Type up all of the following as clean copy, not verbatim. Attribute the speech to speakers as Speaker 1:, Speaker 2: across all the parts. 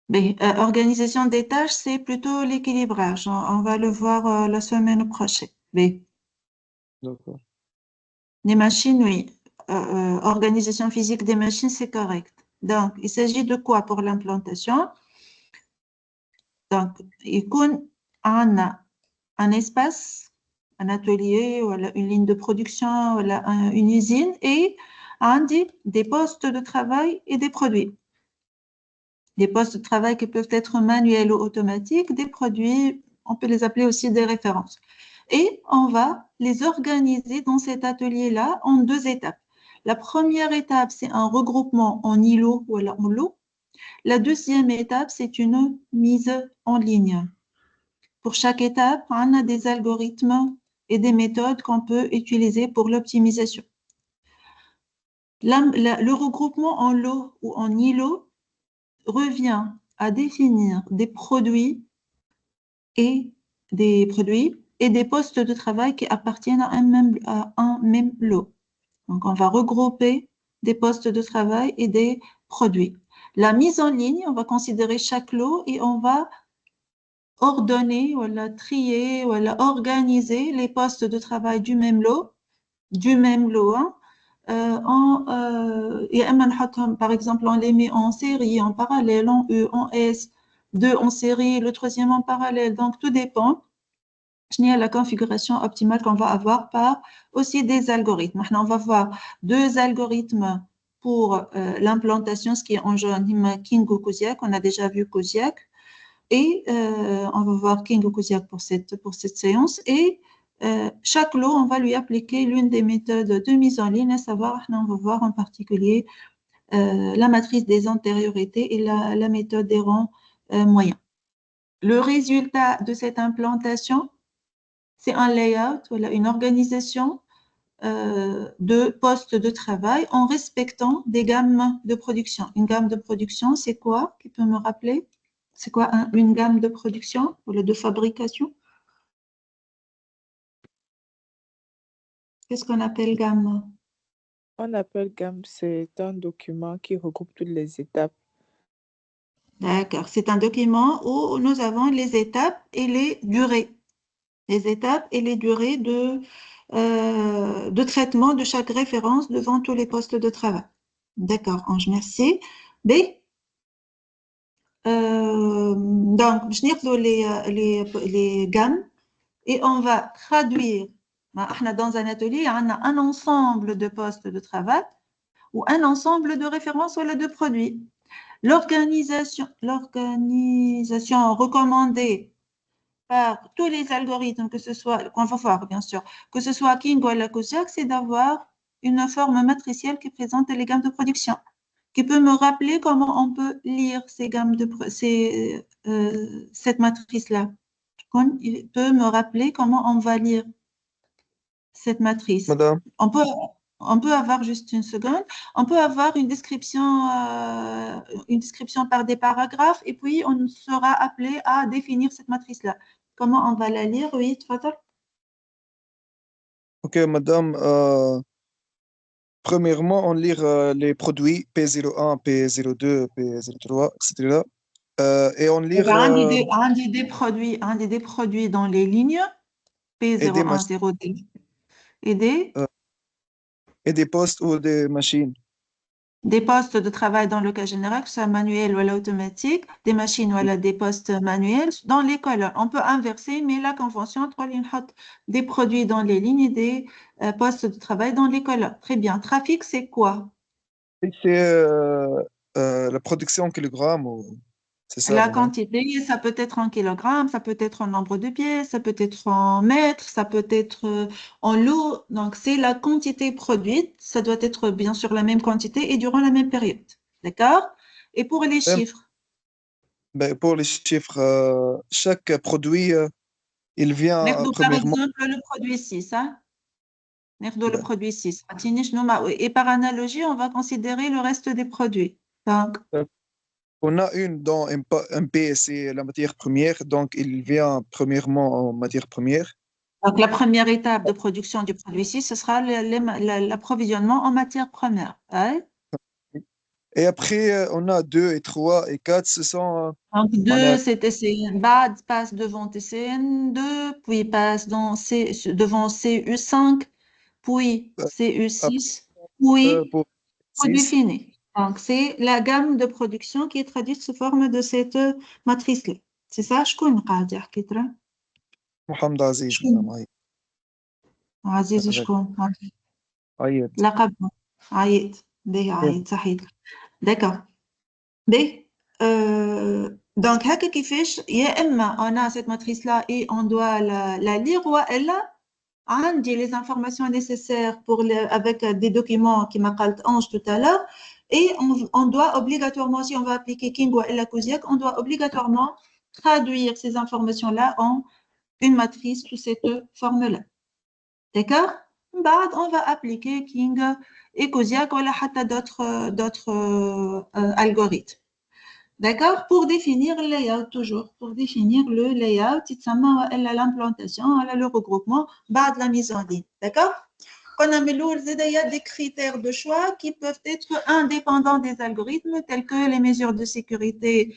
Speaker 1: Mais, organisation des tâches, c'est plutôt l'équilibrage. On va le voir la semaine prochaine. Mais
Speaker 2: D'accord.
Speaker 1: les machines, oui. Organisation physique des machines, c'est correct. Donc, il s'agit de quoi pour l'implantation? Donc, يكون عندنا un espace, un atelier, voilà, une ligne de production, voilà, une usine et عندي des postes de travail et des produits. Des postes de travail qui peuvent être manuels ou automatiques, des produits, on peut les appeler aussi des références. Et on va les organiser dans cet atelier-là en deux étapes. La première étape, c'est un regroupement en îlots ou en lots. La deuxième étape, c'est une mise en ligne. Pour chaque étape, on a des algorithmes et des méthodes qu'on peut utiliser pour l'optimisation. Le regroupement en lots ou en îlots revient à définir des produits et des postes de travail qui appartiennent à un même lot. Donc, on va regrouper des postes de travail et des produits. La mise en ligne, on va considérer chaque lot et on va ordonner, voilà, trier, voilà, organiser les postes de travail du même lot, hein, par exemple, on les met en série, en parallèle, en E, en S, deux en série, le troisième en parallèle. Donc, tout dépend de la configuration optimale qu'on va avoir par aussi des algorithmes. Maintenant, on va voir deux algorithmes pour l'implantation, ce qui est en jaune, King ou Kuziak. On a déjà vu Kuziak. Et on va voir King ou Kuziak pour cette séance. Et chaque lot, on va lui appliquer l'une des méthodes de mise en ligne, à savoir, on va voir en particulier la matrice des antériorités et la méthode des rangs moyens. Le résultat de cette implantation, c'est un layout, voilà, une organisation de postes de travail en respectant des gammes de production. Une gamme de production, c'est quoi? Qui peut me rappeler? C'est quoi une gamme de production ou de fabrication? Qu'est-ce qu'on appelle gamme?
Speaker 3: On appelle gamme, c'est un document qui regroupe toutes les étapes.
Speaker 1: D'accord. C'est un document où nous avons les étapes et les durées. Les étapes et les durées de traitement de chaque référence devant tous les postes de travail. D'accord, Ange, merci. B. Donc, je vais les gammes et on va traduire. Dans un atelier, on a un ensemble de postes de travail ou un ensemble de références ou de produits. L'organisation recommandée par tous les algorithmes, que ce soit, qu'on va voir bien sûr, que ce soit King ou la Kuziak, c'est d'avoir une forme matricielle qui présente les gammes de production, qui peut me rappeler comment on peut lire cette matrice-là. Il peut me rappeler comment on va lire cette matrice.
Speaker 2: Madame,
Speaker 1: On peut avoir juste une seconde, on peut avoir une description par des paragraphes et puis on sera appelé à définir cette matrice-là. Comment on va la lire? Oui, tfadal.
Speaker 2: ok, madame. Premièrement, on lit les produits P01, P02, P03, etc. Et on lit
Speaker 1: Un des produits dans les lignes
Speaker 2: et des,
Speaker 1: P01,
Speaker 2: mach-
Speaker 1: 02 et des
Speaker 2: euh, et des postes ou des machines.
Speaker 1: Des postes de travail dans le cas général, que ce soit manuel ou automatique, des machines ou des postes manuels dans les colonnes. On peut inverser, mais la convention entre des produits dans les lignes et des postes de travail dans les colonnes. Très bien. Trafic, c'est quoi?
Speaker 2: Et c'est la production en kilogrammes, c'est ça,
Speaker 1: La
Speaker 2: non?
Speaker 1: quantité, ça peut être en kilogrammes, ça peut être en nombre de pièces, ça peut être en mètres, ça peut être en lourd. Donc, c'est la quantité produite. Ça doit être bien sûr la même quantité et durant la même période. D'accord? Et pour les
Speaker 2: Même,
Speaker 1: chiffres?
Speaker 2: ben, pour les chiffres, chaque produit, il vient
Speaker 1: Par
Speaker 2: premièrement.
Speaker 1: exemple, le produit 6. Hein? Le
Speaker 2: Ben,
Speaker 1: produit 6. Et par analogie, on va considérer le reste des produits. Donc,
Speaker 2: on a une dans un P, c'est la matière première, donc il vient premièrement en matière première.
Speaker 1: la première étape de production du produit 6, ce sera l'approvisionnement en matière première. Hein?
Speaker 2: Et après, on a 2 et 3 et 4, ce sont
Speaker 1: Donc,
Speaker 2: معناها
Speaker 1: 2, c'est TCN. BAD passe devant TCN2, puis passe devant CU5, puis CU6, puis
Speaker 2: pour
Speaker 1: produit
Speaker 2: 6.
Speaker 1: fini. Donc, c'est la gamme de production qui est traduite sous forme de cette matrice-là. C'est ça, je connais pas dire كترة.
Speaker 2: محمد عزيز
Speaker 1: شكون؟
Speaker 2: مدام عيط.
Speaker 1: عزيز
Speaker 2: هذاك
Speaker 1: شكون؟
Speaker 2: عيط.
Speaker 1: لقب عيط به عيط صحيح. D'accord. B. Donc, هكا كيفاش يا إما on a cette matrice-là et on doit la lire ou elle عندي les informations nécessaires avec des documents qui m'a قالت Ange tout à l'heure et on doit obligatoirement, si on va appliquer King ou la Kuziak, on doit obligatoirement traduire ces informations-là en une matrice sous cette forme-là. D'accord? بعد on va appliquer King et Kuziak ou d'autres algorithmes. D'accord? Pour définir le layout, toujours. Pour définir le layout, elle a l'implantation, elle a le regroupement, bas de la mise en ligne. D'accord? On a des critères de choix qui peuvent être indépendants des algorithmes, tels que les mesures de sécurité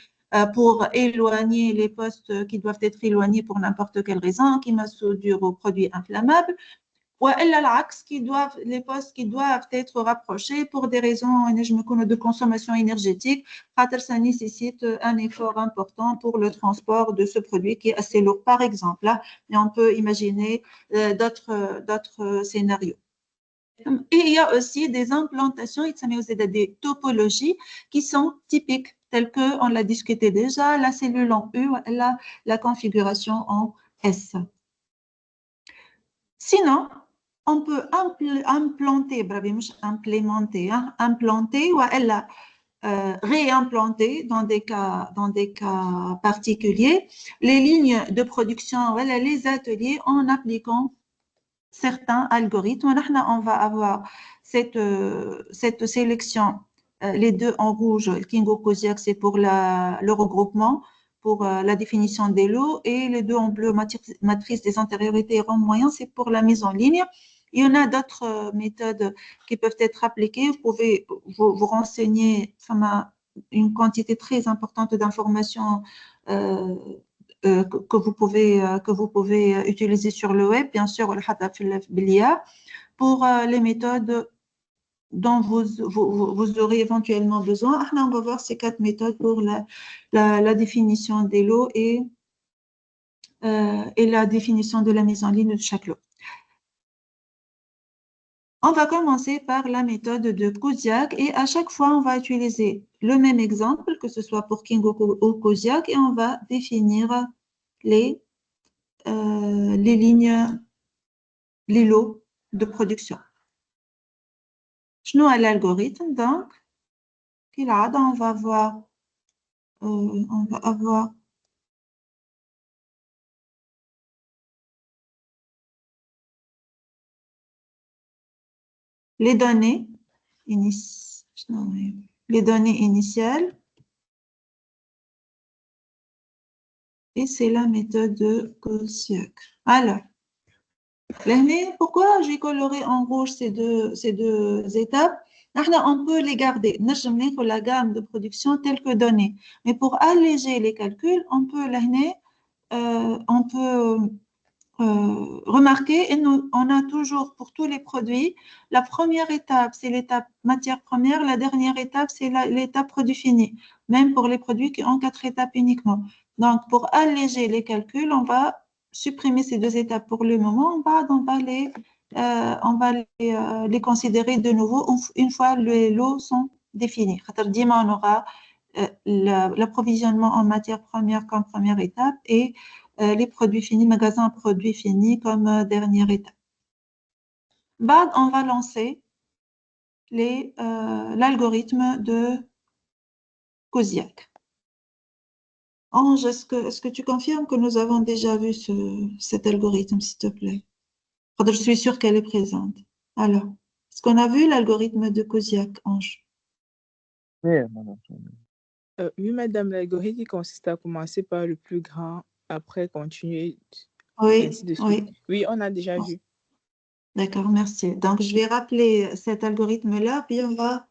Speaker 1: pour éloigner les postes qui doivent être éloignés pour n'importe quelle raison, qui m'a soudure aux produits inflammables, ou les postes qui doivent être rapprochés pour des raisons de consommation énergétique, ça nécessite un effort important pour le transport de ce produit qui est assez lourd, par exemple. Là, et on peut imaginer d'autres scénarios. Et il y a aussi des implantations, des topologies qui sont typiques, telles qu'on l'a discuté déjà, la cellule en U, la configuration en S. Sinon, on peut implanter, implanter ou réimplanter dans des cas particuliers les lignes de production, les ateliers en appliquant certains algorithmes. On va avoir cette sélection, les deux en rouge, Kingo Kosiak, c'est pour le regroupement, pour la définition des lots, et les deux en bleu, matrice des antériorités et rang moyen, c'est pour la mise en ligne. Il y en a d'autres méthodes qui peuvent être appliquées. Vous pouvez vous renseigner, une quantité très importante d'informations que vous pouvez utiliser sur le web, bien sûr, pour les méthodes dont vous aurez éventuellement besoin. On va voir ces 4 méthodes pour la définition des lots et la définition de la mise en ligne de chaque lot. On va commencer par la méthode de Kosiak et à chaque fois, on va utiliser le même exemple, que ce soit pour King ou Kosiak, et on va définir les lignes, les lots de production. شنو l'algorithme? Donc, on va avoir les données initiales et c'est la méthode de Kosiak. Alors, pourquoi j'ai coloré en rouge ces deux étapes? On peut les garder, la gamme de production telle que donnée. Mais pour alléger les calculs, on peut remarquez, on a toujours pour tous les produits, la première étape, c'est l'étape matière première, la dernière étape, c'est l'étape produit fini, même pour les produits qui ont 4 étapes uniquement. Donc, pour alléger les calculs, on va supprimer ces 2 étapes pour le moment, on va les considérer de nouveau une fois les lots sont définis. On aura l'approvisionnement en matière première comme première étape et les produits finis, magasin produits finis comme dernière étape. On va lancer l'algorithme de Kosiak. Ange, est-ce que tu confirmes que nous avons déjà vu cet algorithme, s'il te plaît? Je suis sûre qu'elle est présente. Alors, est-ce qu'on a vu l'algorithme de Kosiak, Ange?
Speaker 3: Oui, madame, l'algorithme consiste à commencer par le plus grand, après continuer,
Speaker 1: Oui,
Speaker 3: ainsi de suite.
Speaker 1: oui.
Speaker 3: Oui, on a déjà vu.
Speaker 1: D'accord, merci. Donc, je vais rappeler cet algorithme-là, puis on va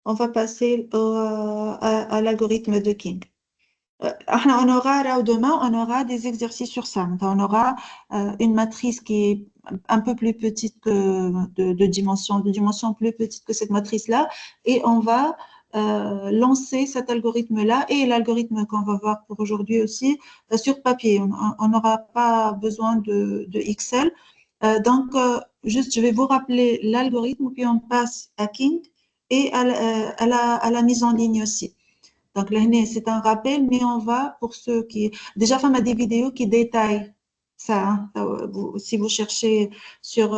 Speaker 1: on va passer à l'algorithme de King. Demain, on aura des exercices sur ça. On aura une matrice qui est un peu plus petite que de dimension plus petite que cette matrice-là, et on va lancer cet algorithme-là et l'algorithme qu'on va voir pour aujourd'hui aussi sur papier. On n'aura pas besoin de Excel. Juste, je vais vous rappeler l'algorithme, puis on passe à King et à la mise en ligne aussi. Donc, là, c'est un rappel, mais on va, pour ceux qui... Déjà, on a des vidéos qui détaillent ça. Hein. Si vous cherchez sur,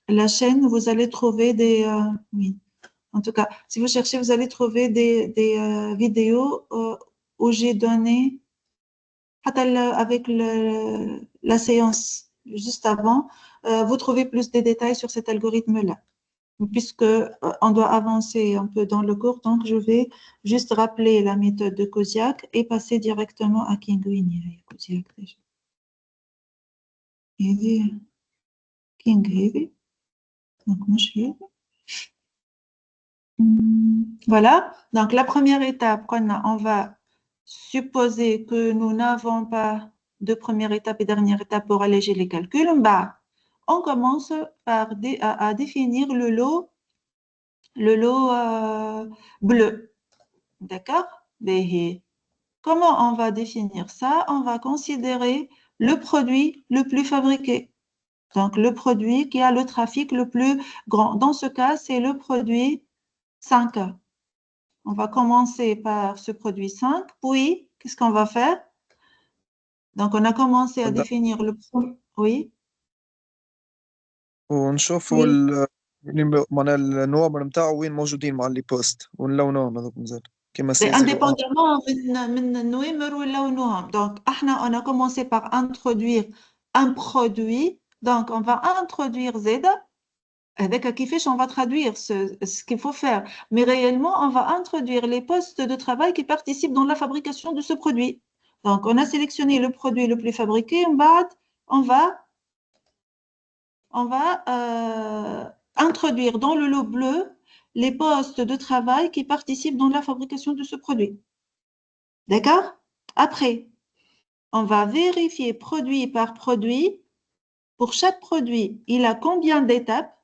Speaker 1: la chaîne, vous allez trouver des... oui. En tout cas, si vous cherchez, vous allez trouver des vidéos où j'ai donné, avec la séance juste avant, vous trouvez plus de détails sur cet algorithme-là. Puisque on doit avancer un peu dans le cours, donc je vais juste rappeler la méthode de Koziak et passer directement à King. Voilà, donc la première étape, on va supposer que nous n'avons pas de première étape et dernière étape pour alléger les calculs. On commence par à définir le lot bleu. D'accord? Comment on va définir ça? On va considérer le produit le plus fabriqué. Donc, le produit qui a le trafic le plus grand. Dans ce cas, c'est le produit 5. On va commencer par ce produit 5. Puis, qu'est-ce qu'on va faire? Donc, on a commencé à définir le produit. Oui.
Speaker 2: ونشوفوا
Speaker 1: Oui.
Speaker 2: معناها النوامر نتاعو وين موجودين مع اللي بوست ونلونوهم هذوك مازال كيما
Speaker 1: C'est
Speaker 2: سي 01.
Speaker 1: indépendamment من النوامر ولونهم. Donc, on a commencé par introduire un produit. Donc, on va introduire Z. Avec Akifish, on va traduire ce qu'il faut faire. Mais réellement, on va introduire les postes de travail qui participent dans la fabrication de ce produit. Donc, on a sélectionné le produit le plus fabriqué. On va introduire dans le lot bleu les postes de travail qui participent dans la fabrication de ce produit. D'accord? Après, on va vérifier produit par produit. Pour chaque produit, il a combien d'étapes?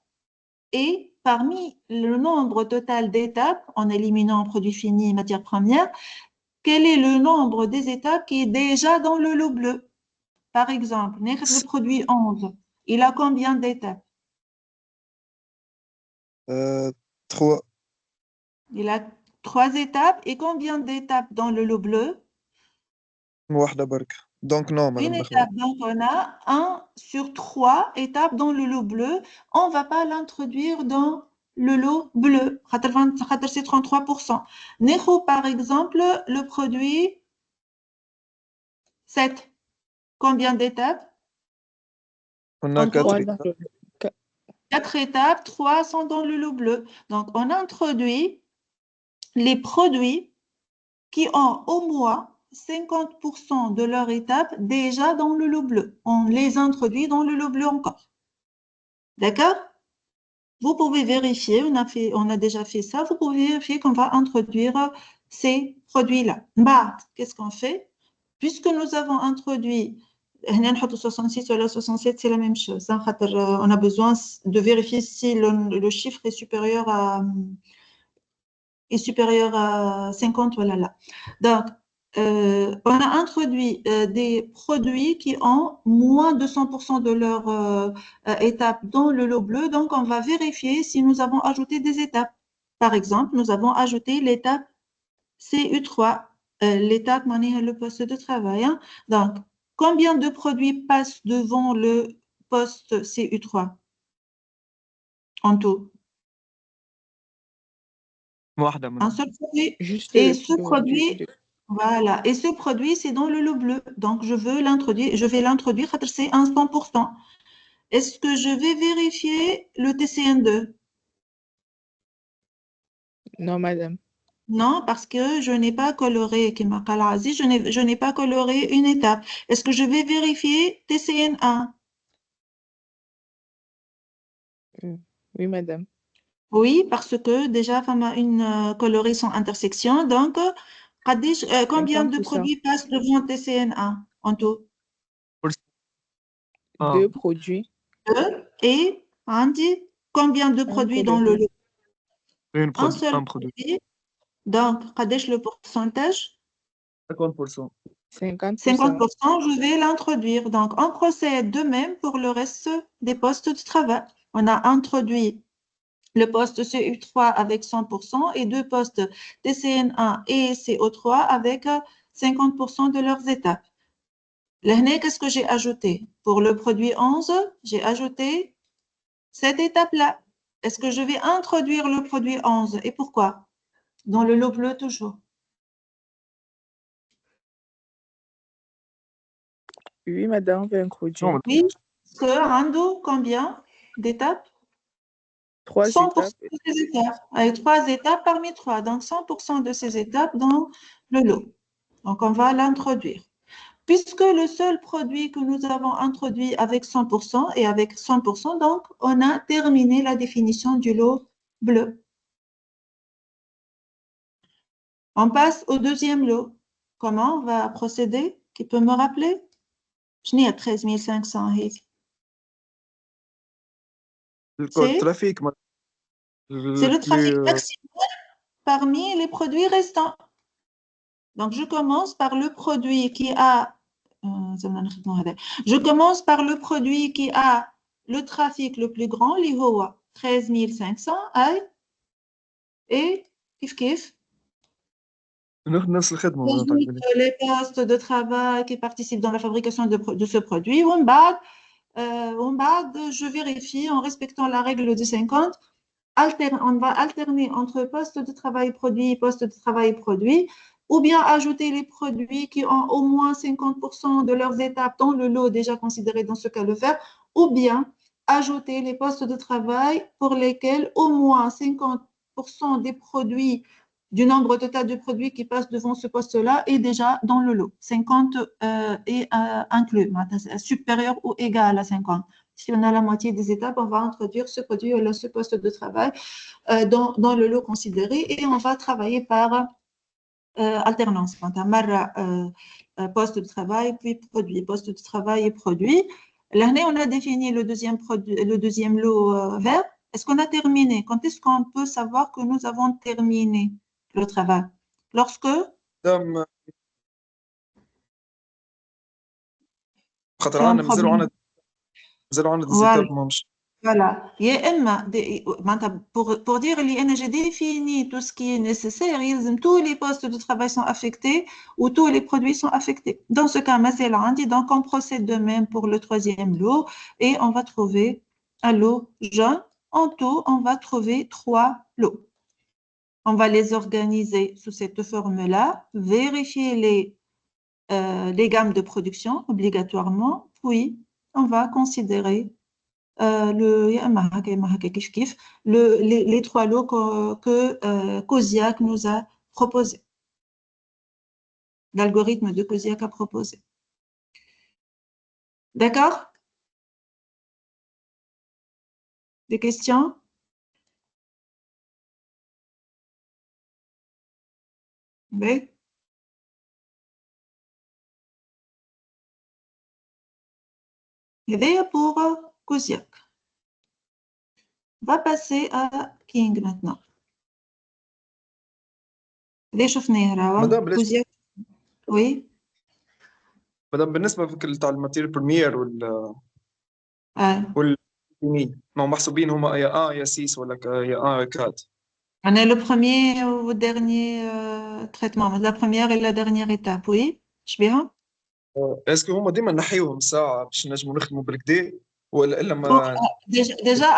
Speaker 1: Et parmi le nombre total d'étapes, en éliminant produit fini et matière première, quel est le nombre des étapes qui est déjà dans le lot bleu? Par exemple, le produit 11, il a combien d'étapes?
Speaker 2: 3.
Speaker 1: Il a 3 étapes. Et combien d'étapes dans le lot bleu?
Speaker 2: واحدة برك دونك نورمال
Speaker 1: Une
Speaker 2: ندخلها.
Speaker 1: étape. Donc, on a 1 sur 3 étapes dans le lot bleu. On ne va pas l'introduire dans le lot bleu. C'est 33%. Ného, par exemple, le produit 7. Combien d'étapes?
Speaker 2: On a 4
Speaker 1: 4 étapes, 3 sont dans le lot bleu. Donc, on introduit les produits qui ont au moins 50% de leur étape déjà dans le lot bleu. On les introduit dans le lot bleu encore. D'accord? Vous pouvez vérifier, on a déjà fait ça, vous pouvez vérifier qu'on va introduire ces produits-là. Qu'est-ce qu'on fait? Puisque nous avons introduit 66 ou 67, c'est la même chose. On a besoin de vérifier si le chiffre est supérieur à 50, voilà là. Donc, on a introduit des produits qui ont moins de 100% de leur étape dans le lot bleu. Donc, on va vérifier si nous avons ajouté des étapes. Par exemple, nous avons ajouté l'étape CU3, l'étape le poste de travail. Hein. Donc, combien de produits passent devant le poste CU3 en tout? Un seul produit.
Speaker 3: Juste
Speaker 1: Et ce produit, voilà. Et ce produit, c'est dans le lot bleu. Donc, je vais l'introduire, c'est un 100%. Est-ce que je vais vérifier le TCN2?
Speaker 3: Non, madame.
Speaker 1: Non, parce que je n'ai pas coloré, je n'ai pas coloré une étape. Est-ce que je vais vérifier TCN1?
Speaker 3: Oui, madame.
Speaker 1: Oui, parce que déjà, on a une colorée sans intersection. Donc, combien de
Speaker 3: 50%.
Speaker 1: produits passent devant TCN1 en tout?
Speaker 2: Ah,
Speaker 3: 2 produits,
Speaker 1: Deux. Et Andy, combien de
Speaker 3: un
Speaker 1: produits dans le
Speaker 3: coloré,
Speaker 1: lot? Un
Speaker 2: un
Speaker 1: seul
Speaker 2: produit.
Speaker 1: produit. Donc, le pourcentage?
Speaker 2: 50%.
Speaker 3: 50%.
Speaker 1: 50%, je vais l'introduire. Donc, on procède de même pour le reste des postes de travail. On a introduit le poste CU3 avec 100% et deux postes TCN1 et CO3 avec 50% de leurs étapes. Là, qu'est-ce que j'ai ajouté? Pour le produit 11, j'ai ajouté cette étape-là. Est-ce que je vais introduire le produit 11? Et pourquoi? Dans le lot bleu toujours.
Speaker 3: Oui, madame, on va introduire.
Speaker 2: Non,
Speaker 1: Oui, parce que Rando, combien d'étapes?
Speaker 3: 3
Speaker 1: 100%
Speaker 3: étapes.
Speaker 1: de ces étapes, avec 3 étapes parmi 3. Donc, 100% de ces étapes dans le lot. Donc, on va l'introduire. Puisque le seul produit que nous avons introduit avec 100% et avec 100%, donc, on a terminé la définition du lot bleu. On passe au deuxième lot. Comment on va procéder? Qui peut me rappeler? Je n'ai à 13 500.
Speaker 2: le trafic,
Speaker 1: C'est
Speaker 2: le
Speaker 1: le trafic
Speaker 2: plus.
Speaker 1: maximal parmi les produits restants. Donc, je commence par le produit qui a le trafic le plus grand, اللي هو 13 500 et كيف
Speaker 2: ناخذ نفس الخدمة
Speaker 1: les postes de travail qui participent dans la fabrication de ce produit. Je vérifie en respectant la règle de 50. On va alterner entre poste de travail produit, poste de travail produit, ou bien ajouter les produits qui ont au moins 50% de leurs étapes dans le lot déjà considéré dans ce cas le faire, ou bien ajouter les postes de travail pour lesquels au moins 50% des produits, du nombre total de produits qui passent devant ce poste-là est déjà dans le lot. 50 est inclus, supérieur ou égal à 50. Si on a la moitié des étapes, on va introduire ce produit ou ce poste de travail dans le lot considéré et on va travailler par alternance. Poste de travail, puis produit, poste de travail et produit. L'année, on a défini le deuxième lot vert. Est-ce qu'on a terminé? Quand est-ce qu'on peut savoir que nous avons terminé le travail? Lorsque
Speaker 2: مادام خاطر
Speaker 1: c'est un
Speaker 2: عندنا
Speaker 1: problème.
Speaker 2: مازالوا عندنا دي
Speaker 1: Voilà.
Speaker 2: زيتاب ماهمش.
Speaker 1: Voilà. Pour dire que j'ai défini tout ce qui est nécessaire, tous les postes de travail sont affectés ou tous les produits sont affectés. Dans ce cas, donc on procède de même pour le troisième lot et on va trouver un lot jaune. En tout, on va trouver 3 lots. On va les organiser sous cette forme-là, vérifier les gammes de production obligatoirement, puis on va considérer les 3 lots que Coziac nous a proposés. L'algorithme de Coziac a proposé. D'accord? Des questions? Oui. Et pour Coziac. On va passer à King maintenant.
Speaker 2: مادام بلاش
Speaker 1: Coziac. Oui.
Speaker 2: مادام بالنسبة تاع الماتير بريمير والفيني ما محسوبين هما يا 6 ولا يا 4.
Speaker 1: On est le premier ou dernier traitement, la première et la dernière étape, oui. Je bien.
Speaker 2: اسكو هما ديما نحيوهم ساعة باش نجموا نخدموا بالكدا ولا الا
Speaker 1: Pour,
Speaker 2: ما
Speaker 1: déjà,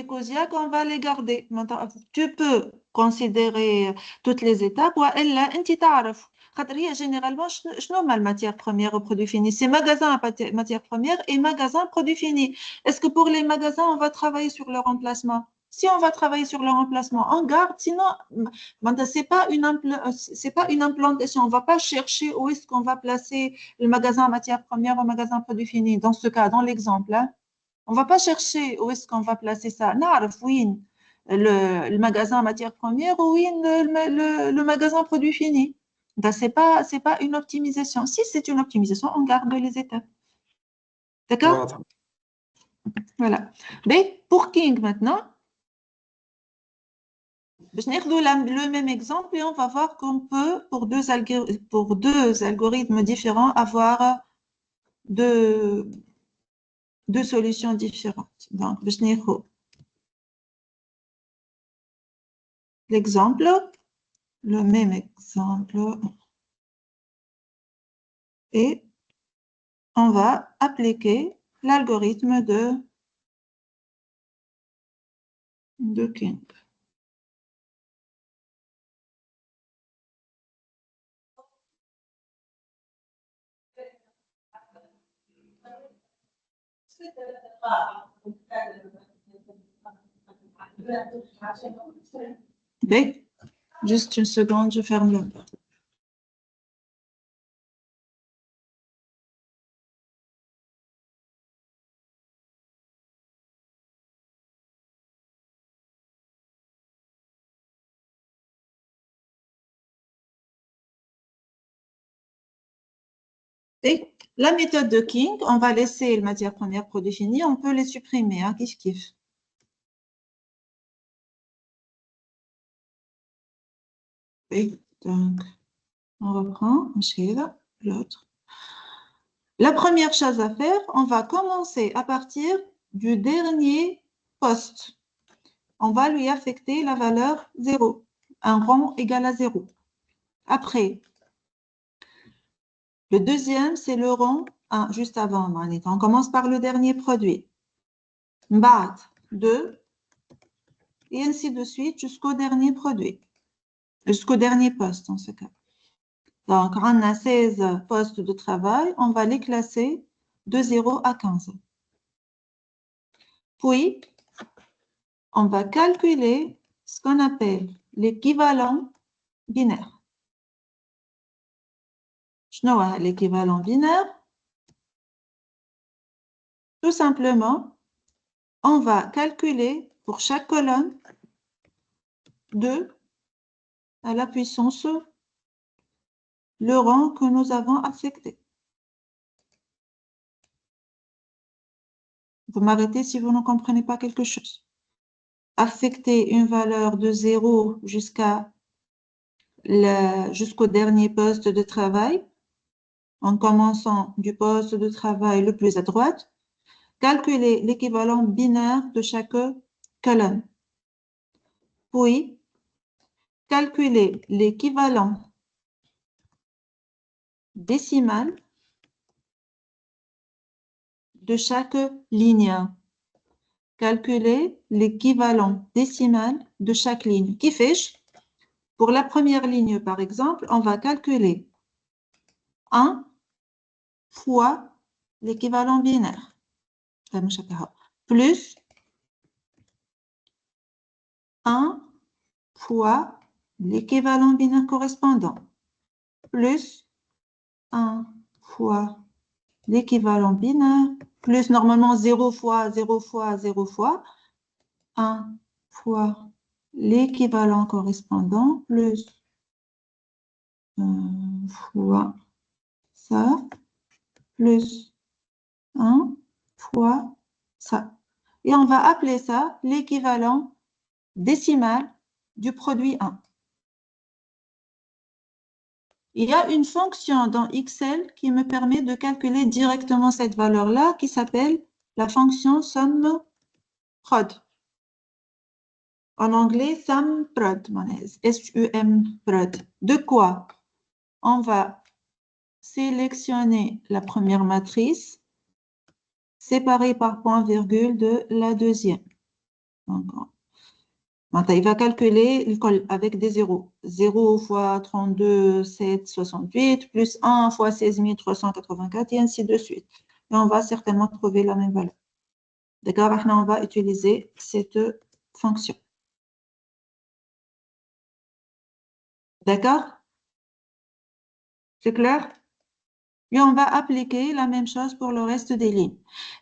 Speaker 1: Coziac, on va les garder. Maintenant, tu peux considérer toutes les étapes ou elle, tu sais. Généralement, je nomme la matière première au produit fini. C'est magasin à matière première et magasin produit fini. Est-ce que pour les magasins, on va travailler sur le remplacement? Si on va travailler sur le remplacement, on garde. Sinon, c'est pas une implantation. On va pas chercher où est-ce qu'on va placer le magasin à matière première au magasin produit fini. Dans ce cas, dans l'exemple, hein. On ne va pas chercher où est-ce qu'on va placer ça. نعرف وين le magasin matière première ou وين le magasin produit fini. C'est pas une optimisation. Si c'est une optimisation, on garde les étapes. D'accord?
Speaker 2: واضح.
Speaker 1: Voilà. Mais pour King maintenant, je vais prendre le même exemple et on va voir qu'on peut, pour deux algorithmes différents, avoir deux solutions différentes. Donc, je vais prendre l'exemple, le même exemple, et on va appliquer l'algorithme de King. B. Juste une seconde, je ferme la porte. Et la méthode de King, on va laisser les matières premières prédéfinies, on peut les supprimer, hein, kiff. Et donc, on reprend, l'autre. La première chose à faire, on va commencer à partir du dernier poste. On va lui affecter la valeur 0, un rang égal à 0. Après, le deuxième, c'est le rang 1, juste avant. On commence par le dernier produit. M'bat 2, et ainsi de suite jusqu'au dernier produit, jusqu'au dernier poste en ce cas. Donc, on a 16 postes de travail, on va les classer de 0 à 15. Puis, on va calculer ce qu'on appelle l'équivalent binaire. شنو l'équivalent binaire? Tout simplement, on va calculer pour chaque colonne 2 à la puissance le rang que nous avons affecté. Vous m'arrêtez si vous ne comprenez pas quelque chose. Affecter une valeur de 0 jusqu'au dernier poste de travail, en commençant du poste de travail le plus à droite, calculer l'équivalent binaire de chaque colonne. Puis, calculer l'équivalent décimal de chaque ligne. Calculer l'équivalent décimal de chaque ligne. Qui fait? Pour la première ligne, par exemple, on va calculer 1 fois l'équivalent binaire, plus 1 fois l'équivalent binaire correspondant, plus 1 fois l'équivalent binaire, plus normalement 0 fois 0 fois 0 fois, 1 fois l'équivalent correspondant, plus 1 fois ça, plus 1 fois ça. Et on va appeler ça l'équivalent décimal du produit 1. Il y a une fonction dans Excel qui me permet de calculer directement cette valeur-là qui s'appelle la fonction SUMPROD. En anglais, SUMPROD, S-U-M-PROD. De quoi? On va sélectionner la première matrice séparée par point-virgule de la deuxième. Donc, il va calculer avec des zéros. 0 fois 32, 7, 68, plus 1 fois 16 384, et ainsi de suite. Et on va certainement trouver la même valeur. D'accord? Maintenant, on va utiliser cette fonction. D'accord? C'est clair? Et on va appliquer la même chose pour le reste des lignes.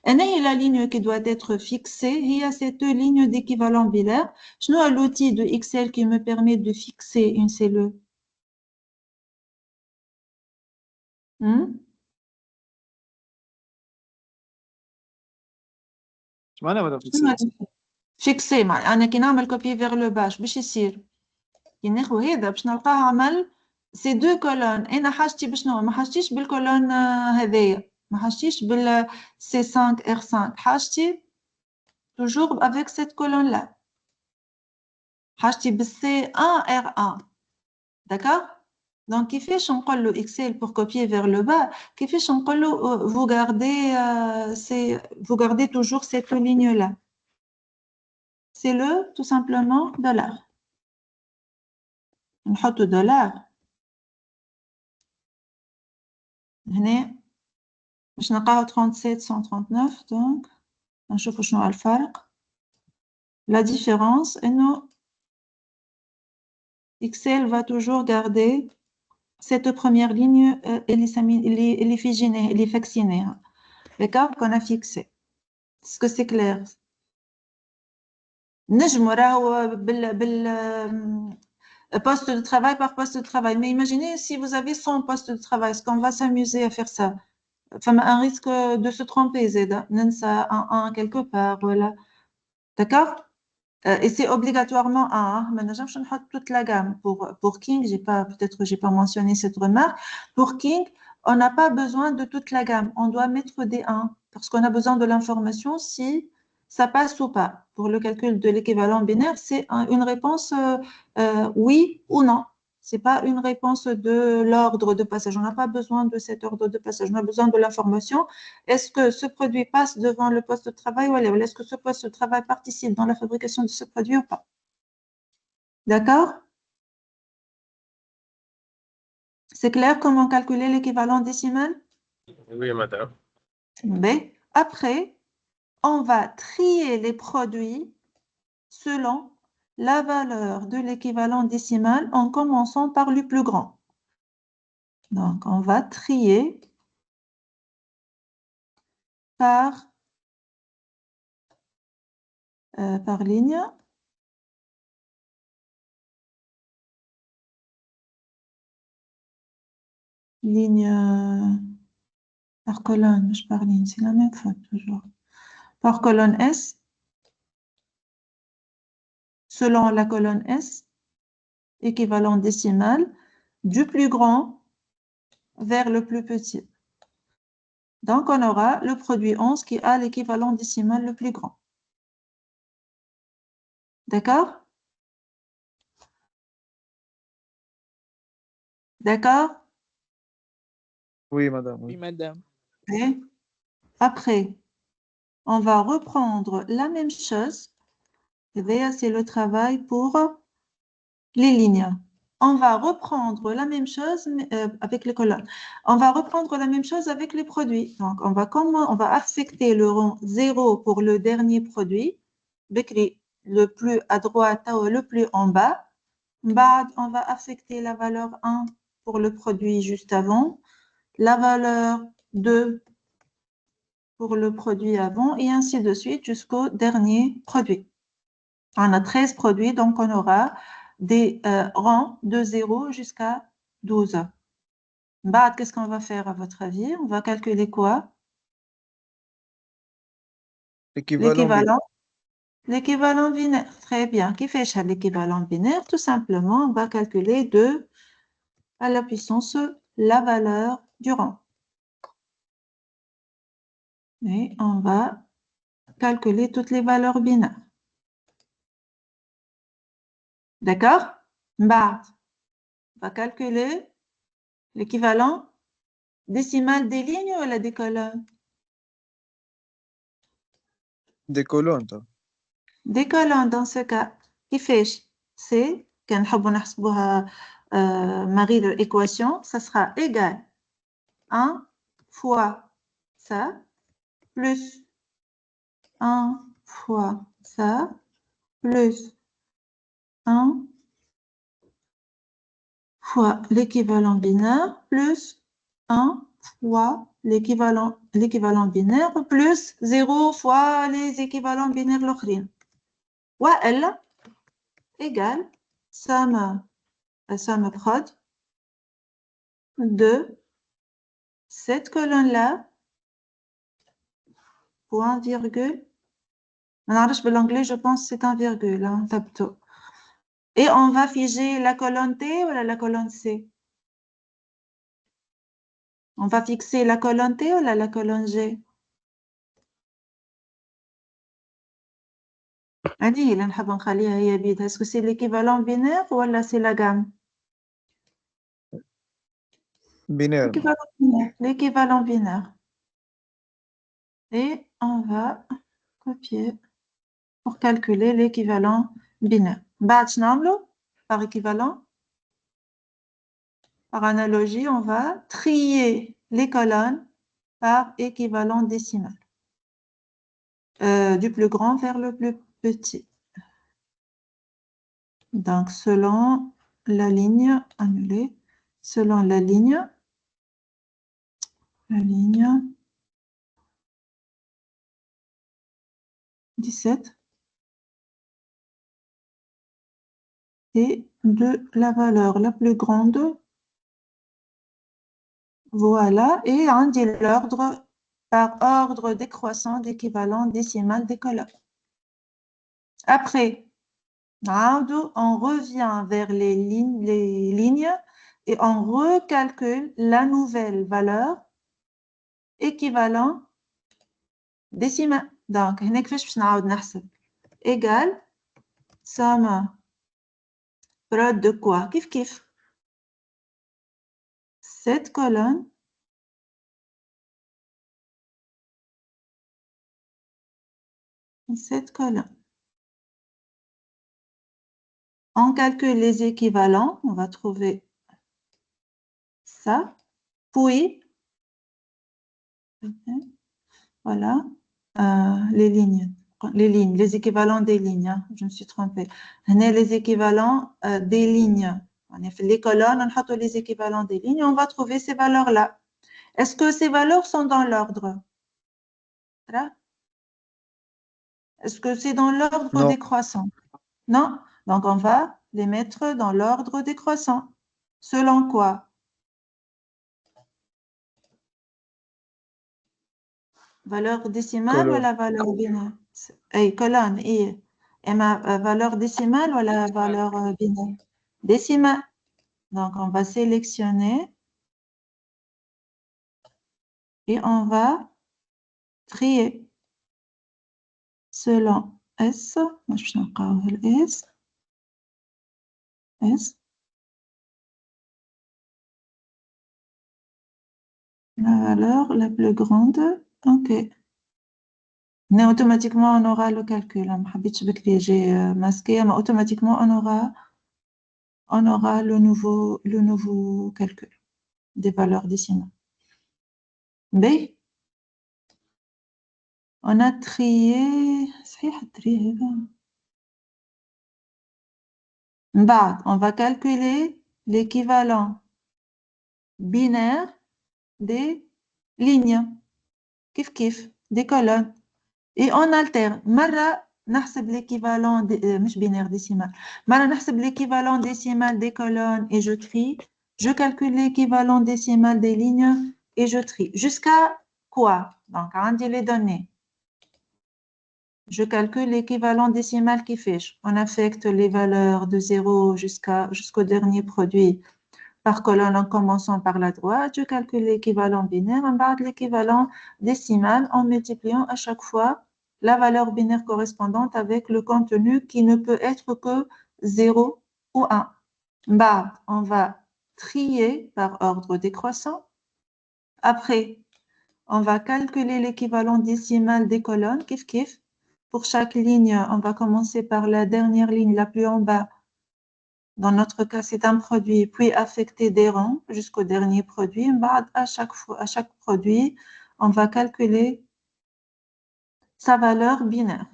Speaker 1: Et la ligne qui doit être fixée, il y a cette ligne d'équivalent binaire. Je n'ai l'outil de Excel qui me permet de fixer une cellule.
Speaker 2: معناها مدام فيكسي
Speaker 1: فيكسي أنا كي نعمل كوبي فيغ لو باش باش يصير كي ناخذ هذا باش نلقاه عمل سي دو كولون انا حاجتي بشنو ما حاجتيش بالكولون هذايا ما حاجتيش بال سي 5 ار 5 حاجتي توجور افيك سيت كولون لا حاجتي بالسي 1 ار 1 داكور دونك كيفاش نقول له اكسل pour copier vers le bas كيفاش نقول له vous gardez vous gardez toujours cette ligne là c'est le tout simplement dollar نحط دولار هنا باش نلقاو 37 139 donc نشوفوا شنو الفرق la différence انه Excel va toujours garder cette première ligne اللي في جينيه اللي فاكسينيها d'accord qu'on a fixé est-ce que c'est clair نجموا راهو بال poste de travail par poste de travail mais imaginez si vous avez 100 postes de travail est-ce qu'on va s'amuser à faire ça enfin un risque de se tromper زيدا ننسى un quelque part voilà d'accord et c'est obligatoirement un mais نجمش نحط toute la gamme pour King j'ai pas mentionné cette remarque pour King on n'a pas besoin de toute la gamme on doit mettre des 1 parce qu'on a besoin de l'information si ça passe ou pas pour le calcul de l'équivalent binaire c'est une réponse oui ou non c'est pas une réponse de l'ordre de passage on n'a pas besoin de cet ordre de passage on a besoin de l'information est-ce que ce produit passe devant le poste de travail ou est-ce que ce poste de travail participe dans la fabrication de ce produit ou pas d'accord c'est clair comment calculer l'équivalent décimal
Speaker 4: Oui, madame.
Speaker 1: mais après on va trier les produits selon la valeur de l'équivalent décimal en commençant par le plus grand. Donc, on va trier par ligne. Ligne par colonne, je par ligne, c'est la même faute toujours. Par colonne S, selon la colonne S, équivalent décimal, du plus grand vers le plus petit. Donc, on aura le produit 11 qui a l'équivalent décimal le plus grand. D'accord? D'accord?
Speaker 2: Oui, madame.
Speaker 3: Oui, madame.
Speaker 1: Et après, on va reprendre la même chose. C'est le travail pour les lignes. On va reprendre la même chose avec les colonnes. On va reprendre la même chose avec les produits. Donc, on va affecter le rang 0 pour le dernier produit, le plus à droite ou le plus en bas. On va affecter la valeur 1 pour le produit juste avant, la valeur 2 pour le produit avant, et ainsi de suite jusqu'au dernier produit. On a 13 produits, donc on aura des rangs de 0 jusqu'à 12. Qu'est-ce qu'on va faire à votre avis? On va calculer quoi?
Speaker 2: L'équivalent.
Speaker 1: L'équivalent binaire. Très bien. Qui fait l'équivalent binaire? Tout simplement, on va calculer 2 à la puissance la valeur du rang. Et on va calculer toutes les valeurs binaires. D'accord? On va calculer l'équivalent décimal des lignes ou des colonnes?
Speaker 2: Des colonnes.
Speaker 1: Des colonnes dans ce cas. Qui fait? C'est, quand on a Marie de l'équation, ça sera égal 1 fois ça plus 1 fois ça plus 1 fois l'équivalent binaire plus 1 fois l'équivalent binaire plus 0 fois les équivalents binaires l'autre. وإلا égale somme prod de cette colonne-là, point virgule. L'anglais, je pense c'est un virgule. Hein, et on va figer la colonne T ou la colonne C? On va fixer la colonne T ou la colonne G? Est-ce que c'est l'équivalent binaire ou c'est la gamme?
Speaker 2: Binaire.
Speaker 1: L'équivalent binaire. Et on va copier pour calculer l'équivalent binaire. Par équivalent, par analogie, on va trier les colonnes par équivalent décimal. Du plus grand vers le plus petit. Donc, selon la ligne annulée, selon la ligne 17 et de la valeur la plus grande, voilà, et on dit l'ordre par ordre décroissant d'équivalent décimal des colonnes. Après, on revient vers les lignes et on recalcule la nouvelle valeur équivalent décimal. Donc, égal somme prod de quoi? Kif. Cette colonne On calcule les équivalents, on va trouver ça, puis, voilà, les lignes, les équivalents des lignes, hein, je me suis trompée. On a les équivalents des lignes. On a fait les colonnes, on a les équivalents des lignes, on va trouver ces valeurs-là. Est-ce que ces valeurs sont dans l'ordre? Est-ce que c'est dans l'ordre décroissant? Non. Donc, on va les mettre dans l'ordre décroissant. Selon quoi? Valeur décimale
Speaker 2: Colonne.
Speaker 1: ou la valeur binaire? Colonne. Et ma valeur décimale ou la valeur binaire? Décimale. Donc, on va sélectionner et on va trier selon S. S. La valeur la plus grande. OK. Mais automatiquement, on aura le calcul. J'ai masqué, mais automatiquement, on aura le nouveau calcul des valeurs décimales. B. On a trié. On va calculer l'équivalent binaire des lignes. Kif, des colonnes. Et on alterne. Marra, نحسب l'équivalent مش binaire décimal. Marra, نحسب l'équivalent décimal des colonnes et je trie. Je calcule l'équivalent décimal des lignes et je trie. Jusqu'à quoi? Donc, on dit les données. Je calcule l'équivalent décimal qui fiche. On affecte les valeurs de 0 jusqu'au dernier produit par colonne en commençant par la droite. Je calcule l'équivalent binaire, on barre l'équivalent décimal en multipliant à chaque fois la valeur binaire correspondante avec le contenu qui ne peut être que 0 ou 1. On va trier par ordre décroissant. Après, on va calculer l'équivalent décimal des colonnes, kif. Pour chaque ligne, on va commencer par la dernière ligne la plus en bas. Dans notre cas, c'est un produit, puis affecter des rangs jusqu'au dernier produit. À chaque produit, on va calculer sa valeur binaire.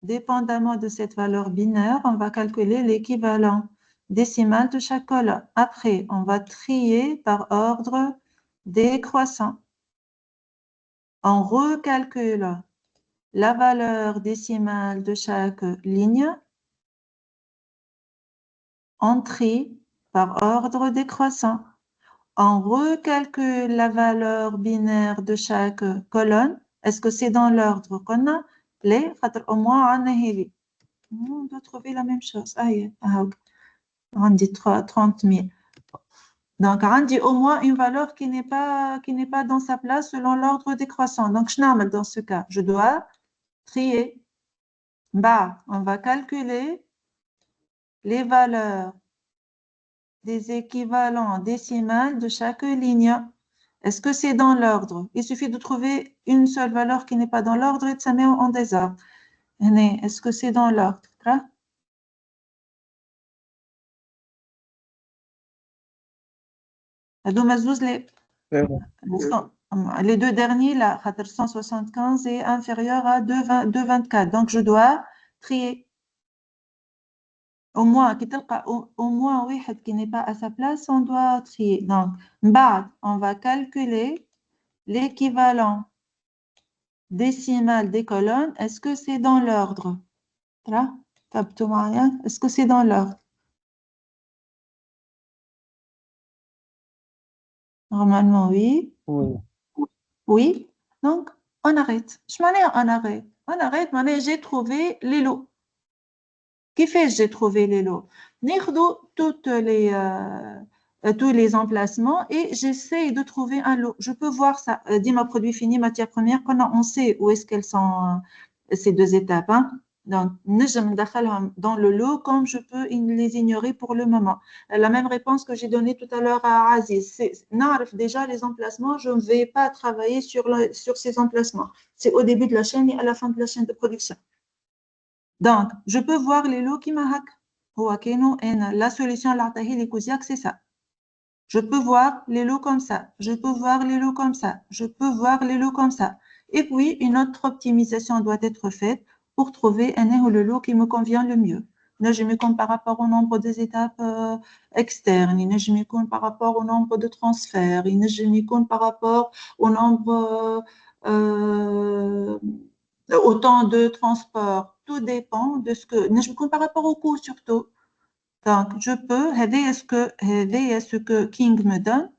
Speaker 1: Dépendamment de cette valeur binaire, on va calculer l'équivalent décimal de chaque colonne. Après, on va trier par ordre décroissant. On recalcule la valeur décimale de chaque ligne en trie par ordre décroissant. On recalcule la valeur binaire de chaque colonne. Est-ce que c'est dans l'ordre qu'on a? Les, au moins, on doit trouver la même chose. On dit 30 000. Donc, on dit au moins une valeur qui n'est pas dans sa place selon l'ordre décroissant. Donc, je n'ai dans ce cas, je dois trier. On va calculer les valeurs des équivalents décimales de chaque ligne. Est-ce que c'est dans l'ordre? Il suffit de trouver une seule valeur qui n'est pas dans l'ordre et de ça met en désordre. Est-ce que c'est dans l'ordre? Les deux derniers, là, 175 est inférieur à 2,24. Donc, je dois trier. Au moins, un qui n'est pas à sa place, on doit trier. Donc, on va calculer l'équivalent décimal des colonnes. Est-ce que c'est dans l'ordre? Est-ce que c'est dans l'ordre? Normalement, oui. Oui. Donc, on arrête. On arrête. J'ai trouvé les lots. Qui fait j'ai trouvé les lots? Tous les emplacements et j'essaie de trouver un lot. Je peux voir ça. Dit ma produit fini, matière première, on sait où est-ce qu'elles sont ces deux étapes. Hein? Donc, dans le lot comme je peux les ignorer pour le moment. La même réponse que j'ai donnée tout à l'heure à Aziz. Déjà, les emplacements, je ne vais pas travailler sur ces emplacements. C'est au début de la chaîne et à la fin de la chaîne de production. Donc, je peux voir les lots qui m'hack. La solution à l'artahili Kouziak, c'est ça. Je peux voir les lots comme ça. Je peux voir les lots comme ça. Je peux voir les lots comme ça. Et puis, une autre optimisation doit être faite pour trouver le lot qui me convient le mieux. Là, je me compte par rapport au nombre des étapes externes. Je me compte par rapport au nombre de transferts. Je me compte par rapport au nombre autant de transport, tout dépend de ce que je compte par rapport au coût surtout. Donc, je peux, est ce que King me donne,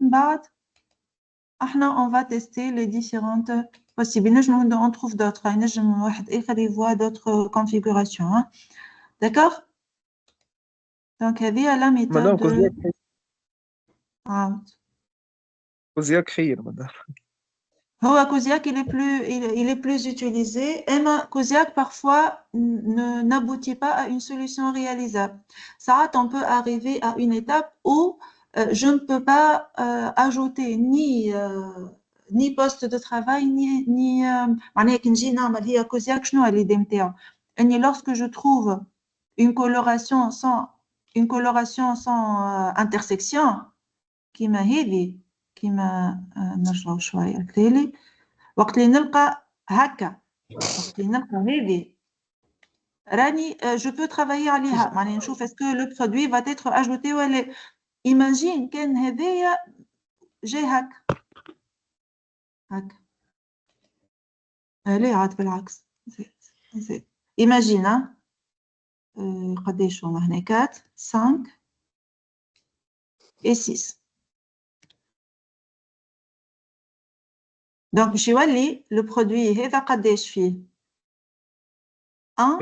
Speaker 1: on va tester les différentes possibilités. On trouve d'autres, il voit d'autres configurations. Hein. D'accord? Donc, il y a la méthode de...
Speaker 2: Kouziak خير madame.
Speaker 1: Kouziak, il est plus utilisé. Kouziak, parfois, n'aboutit pas à une solution réalisable. Ça, on peut arriver à une étape où je ne peux pas ajouter ni poste de travail, ni lorsque je trouve une coloration sans intersection, qui m'a aidé. كيما نرجعوا شوية التالي وقت اللي نلقى هكا وقت اللي نلقى هذه راني je peux travailler عليها معناها نشوف est-ce que le produit va être ajouté ولا imagine كان هذايا جاي هكا لا عاد بالعكس زيد imagine قداش هما هنا 4 5 et 6 Donc, je vais le produit est 1,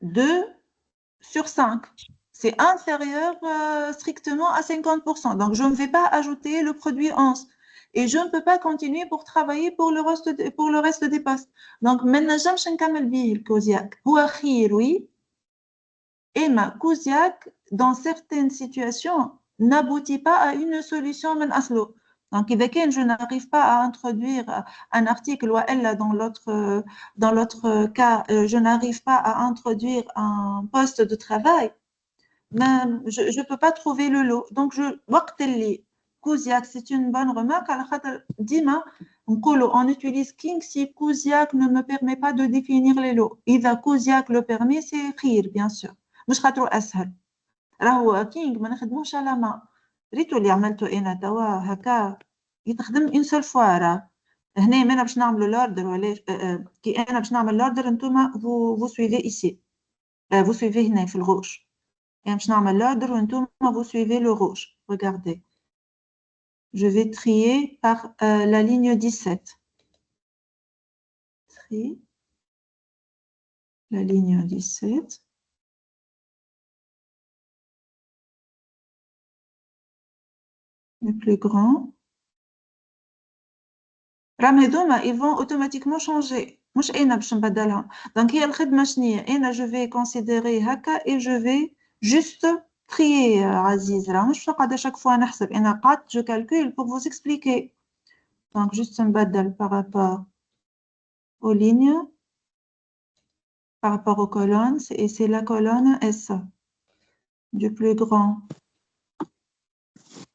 Speaker 1: 2 sur 5. C'est inférieur strictement à 50%. Donc, je ne vais pas ajouter le produit 11. Et je ne peux pas continuer pour travailler pour le reste des postes. Donc, maintenant, je vais le Kouziak. Oui. Et ma Kouziak, dans certaines situations, n'aboutit pas à une solution men aslo. Donc, je n'arrive pas à introduire un article ou elle dans l'autre cas, je n'arrive pas à introduire un poste de travail, mais je ne peux pas trouver le lot. Donc, Kouziak, c'est une bonne remarque. Dima, on utilise King si Kouziak ne me permet pas de définir les lots. إذا Kouziak le permet, c'est خير, bien sûr. مش خاطر أسهل. راهو King ما نخدموش على ما. ريتو اللي عملته انا توا هكا يتخدم اون سول فوا. راه هنا انا باش نعملوا لاردر ولا كي انا باش نعمل لاردر انتوما فو سويفي ايسي فو سويفي هنا في الغوش. انا باش نعمل لاردر وانتوما فو سويفي لو روج. Regardez, je vais trier par la ligne 17. Tri la ligne 17. Le plus grand. Ramedoma, ils vont automatiquement changer. مش أنا باش نبدلها. Donc هي الخدمة شنية؟ أنا je vais considérer هكا et je vais juste trier عزيز. راه مش قاعدة chaque fois نحسب. أنا قعدت je calcule pour vous expliquer. Donc juste نبدل par rapport aux lignes, par rapport aux colonnes, et c'est la colonne S du plus grand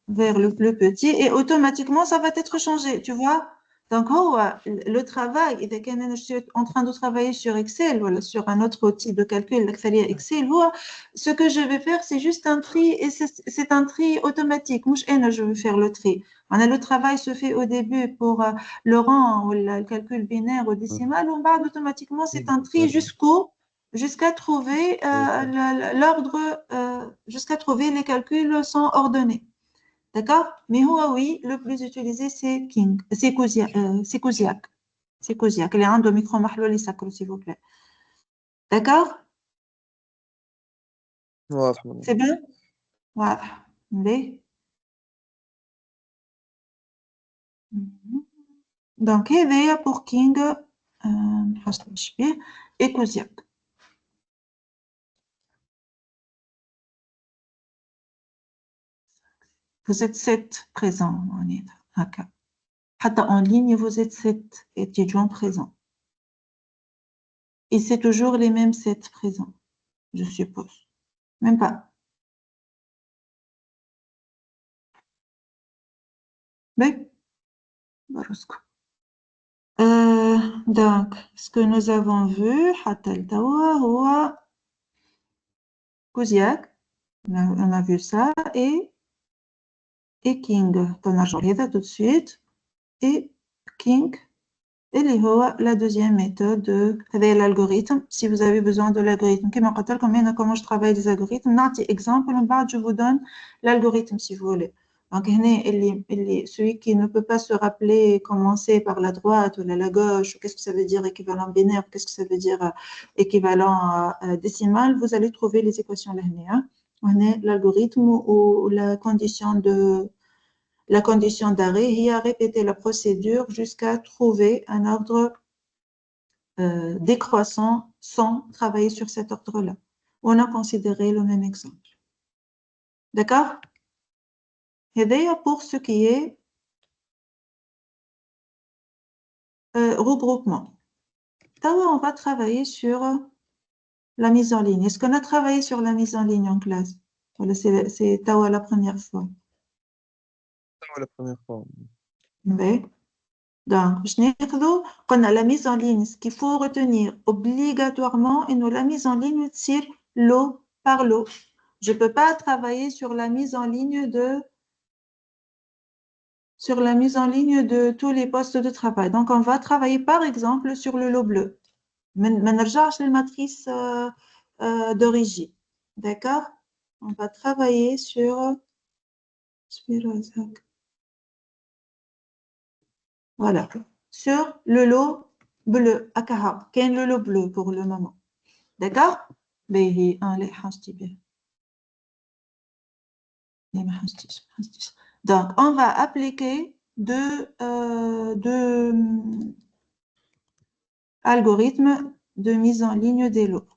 Speaker 1: vers le plus petit et automatiquement ça va être changé, tu vois. Donc le travail, je suis en train de travailler sur Excel, voilà, sur un autre outil de calcul, Excel, ce que je vais faire, c'est juste un tri et c'est un tri automatique. Je vais faire le tri. Le travail se fait au début pour le rang ou le calcul binaire ou décimal, automatiquement c'est un tri jusqu'à trouver l'ordre, jusqu'à trouver les calculs sont ordonnés. D'accord? Mais oui, le plus utilisé, c'est King. C'est Kuziak. C'est Kuziak. Il y a un de micro-mahlou les sacros, s'il vous plaît. D'accord? C'est bien? Voilà. Donc, il y a pour King et Kuziak. Vous êtes 7 présents en Haka. En ligne, vous êtes 7 étudiants présents. Et c'est toujours les mêmes 7 présents, je suppose. Même pas. Mais, donc, ce que nous avons vu, Kuziak, on a vu ça, et King, on a changé ça tout de suite, et King, et la deuxième méthode de l'algorithme. Si vous avez besoin de l'algorithme, comment je travaille les algorithmes, exemple, je vous donne l'algorithme si vous voulez. Donc, celui qui ne peut pas se rappeler, commencer par la droite ou la gauche, qu'est-ce que ça veut dire équivalent binaire, qu'est-ce que ça veut dire équivalent décimal, vous allez trouver les équations là. L'algorithme ou la condition d'arrêt, il a répété la procédure jusqu'à trouver un ordre décroissant sans travailler sur cet ordre-là. On a considéré le même exemple. D'accord? Et d'ailleurs, pour ce qui est regroupement, on va travailler sur la mise en ligne. Est-ce qu'on a travaillé sur la mise en ligne en classe? Voilà, c'est Tawa la première fois.
Speaker 2: La première fois.
Speaker 1: Oui. Donc, on a la mise en ligne. Ce qu'il faut retenir obligatoirement, et nous la mise en ligne tire lot par lot. Je ne peux pas travailler sur la mise en ligne de tous les postes de travail. Donc, on va travailler par exemple sur le lot bleu. La matrice d'origine. D'accord? On va travailler sur voilà, sur le lot bleu. Quel est le lot bleu pour le moment? D'accord? Donc, on va appliquer deux algorithmes de mise en ligne des lots.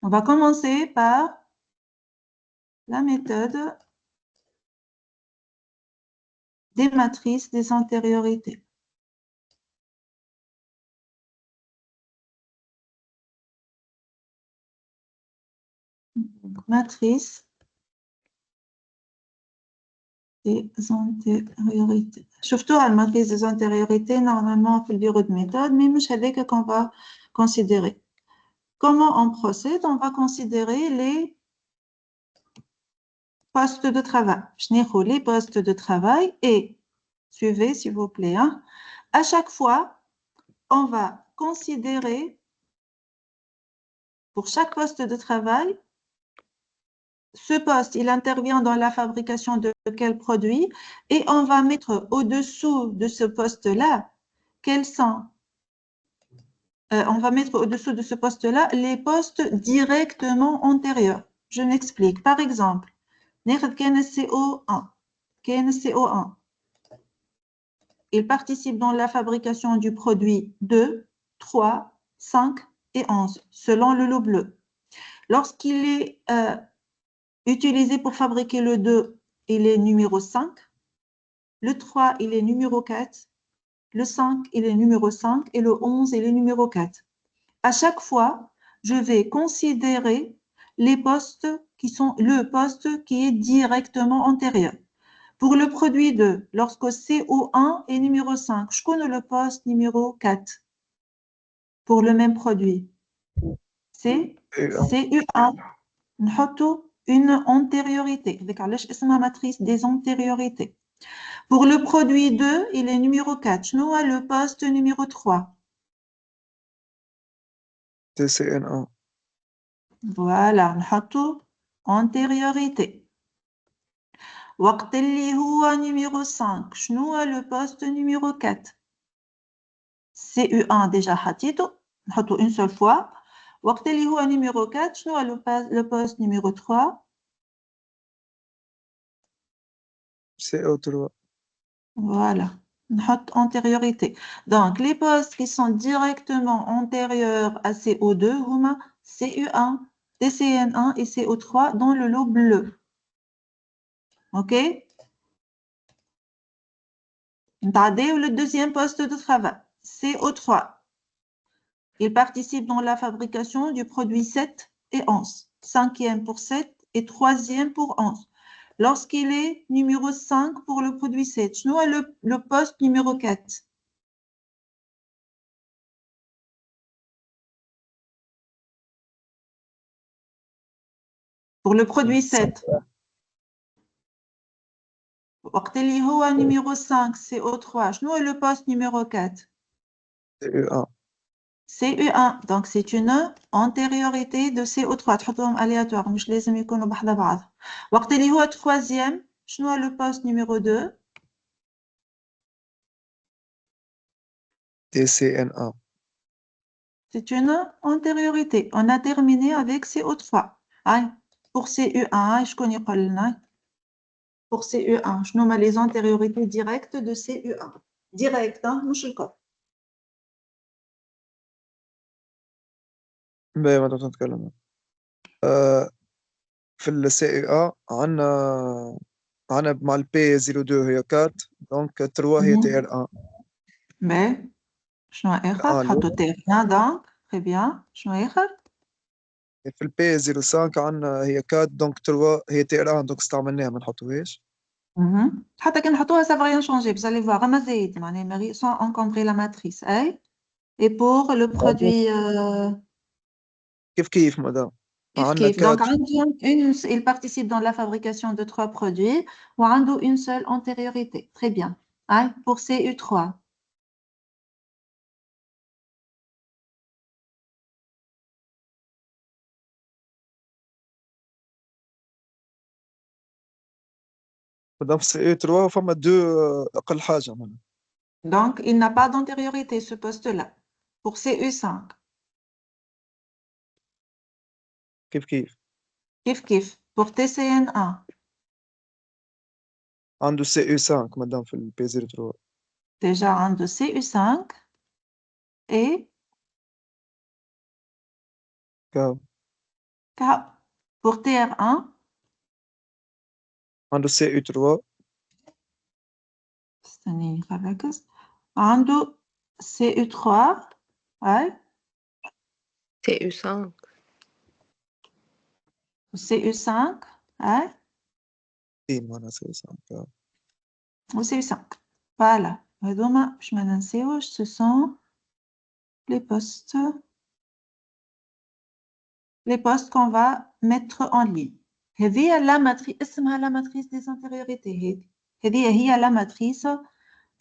Speaker 1: On va commencer par la méthode des matrices des antériorités. Matrice des antériorités. Surtout à la matrice des antériorités, normalement, on fait le bureau de méthode, mais je savais qu'on va considérer. Comment on procède? On va considérer les postes de travail. Les postes de travail et, suivez s'il vous plaît, hein, à chaque fois, on va considérer pour chaque poste de travail, ce poste, il intervient dans la fabrication de quel produit et on va mettre au-dessous de ce poste-là, quels sont, on va mettre au-dessous de ce poste-là les postes directement antérieurs. Je m'explique. Par exemple, CO1. CO1. Il participe dans la fabrication du produit 2, 3, 5 et 11, selon le lot bleu. Lorsqu'il est utilisé pour fabriquer le 2, il est numéro 5. Le 3, il est numéro 4. Le 5, il est numéro 5. Et le 11, il est numéro 4. À chaque fois, je vais considérer les postes qui sont le poste qui est directement antérieur. Pour le produit 2, lorsque CO1 est numéro 5, je connais le poste numéro 4 pour le même produit. C'est CU1. Nous une antériorité. Avec la matrice des antériorités. Pour le produit 2, il est numéro 4. Nous avons le poste numéro 3.
Speaker 2: TCN1.
Speaker 1: Voilà, nous antériorité. وقت اللي هو numéro 5. شنو هو le poste numéro 4. CU1 déjà حطيته. نحطه une seule fois. وقت اللي هو numéro 4. شنو هو le poste numéro 3.
Speaker 2: CO3.
Speaker 1: Voilà, notre antériorité. Donc, les postes qui sont directement antérieurs à CO2, CU1, TCN1 et CO3 dans le lot bleu. OK? Le deuxième poste de travail, CO3. Il participe dans la fabrication du produit 7 et 11. Cinquième pour 7 et troisième pour 11. Lorsqu'il est numéro 5 pour le produit 7, nous avons le poste numéro 4. Pour le produit 7. وقت اللي هو numéro 5 CO3 شنو هو le poste numéro 4
Speaker 2: CU1.
Speaker 1: CU1 donc c'est une antériorité de CO3 تحطهم aléatoire مش لازم يكونوا بحذا بعض وقت اللي هو troisième شنو هو le poste numéro 2
Speaker 2: TCN1.
Speaker 1: c'est une antériorité on a terminé avec CO3 pour CU1 شكون يقول لنا pour CU1 شنو هما les antériorités directes de CU1 direct مش الكل
Speaker 2: ما نتكلم في ال CA عنا مع ال P02 هي 4 دونك 3 هي TR1.
Speaker 1: mais شنو آخر؟ حطوا تيرنا دونك très bien شنو آخر؟
Speaker 2: في ال P05 عنا هي 4 دونك 3 هي TR1 دونك استعملناها ما نحطوهاش.
Speaker 1: حتى كي نحطوها ça va rien changer vous allez voir ما زايد معناها sans encombrer la matrice أي et pour le produit
Speaker 2: كيف مدام
Speaker 1: كيف
Speaker 2: عنا
Speaker 1: donc il participe dans la fabrication de 3 produits ou une seule antériorité très bien pour CU3
Speaker 2: مدام CE3 فما 2 أقل حاجة منها.
Speaker 1: donc il n'a pas d'antériorité ce poste là pour CU5 كيف pour TCN1
Speaker 2: عنده CE5 مدام في ال P03
Speaker 1: déjà عنده CU5 et pour TR1
Speaker 2: عنده CE3
Speaker 1: استني نركز عنده CU3
Speaker 4: CU5
Speaker 1: CU5
Speaker 2: إيه معنا CE5
Speaker 1: و CU5 voilà هذوما باش ما ننساوش ce sont les postes les postes qu'on va mettre en ligne. هذه la matrice اسمها la matrice des antériorités. هذه هي la matrice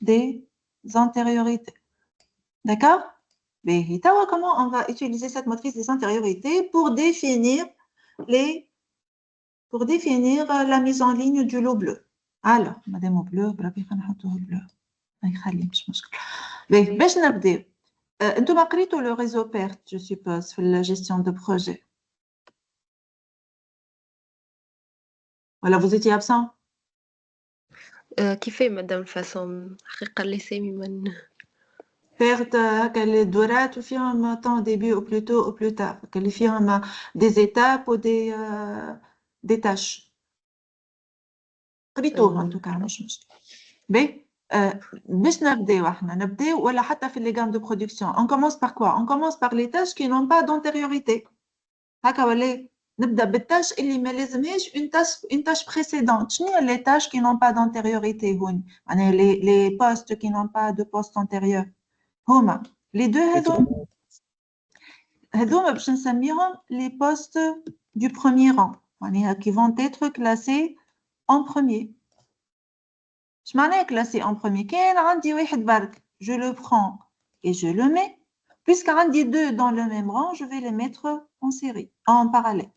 Speaker 1: des antériorités. D'accord? Mais comment on va utiliser cette matrice des antériorités pour définir la mise en ligne du lot bleu. Alors, madame au bleu, بربي خنحطوه bleu. ما يخلي مش مشكل. باش نبداو. انتم قريتوا le réseau PERT, je suppose, في la gestion de projet. Voilà, vous étiez absent.
Speaker 4: كيفاه مدام الفاسون حقيقة اللي سامي من
Speaker 1: PERT هكا اللي دورات وفيهم temps début au plus tôt au plus tard. اللي فيهم des étapes ou des tâches. قريتوه en tout cas مش مشكل. باش نبداو احنا نبداو ولا حتى في les gammes de production. On commence par quoi? On commence par les tâches qui n'ont pas d'antériorité. هكا ولا نبدا بالتاش اللي ما لازمهاش une tâche précédente. شنو هي les tâches qui n'ont pas d'antériorité هوني؟ معناها les postes qui n'ont pas de poste antérieur. هما les deux هذوما باش نسميهم les postes du premier rang. معناها qui vont être classés en premier. Je m'en classé en premier. Je le prends et je le mets. Puisqu'il y a deux dans le même rang, je vais les mettre en série, en parallèle.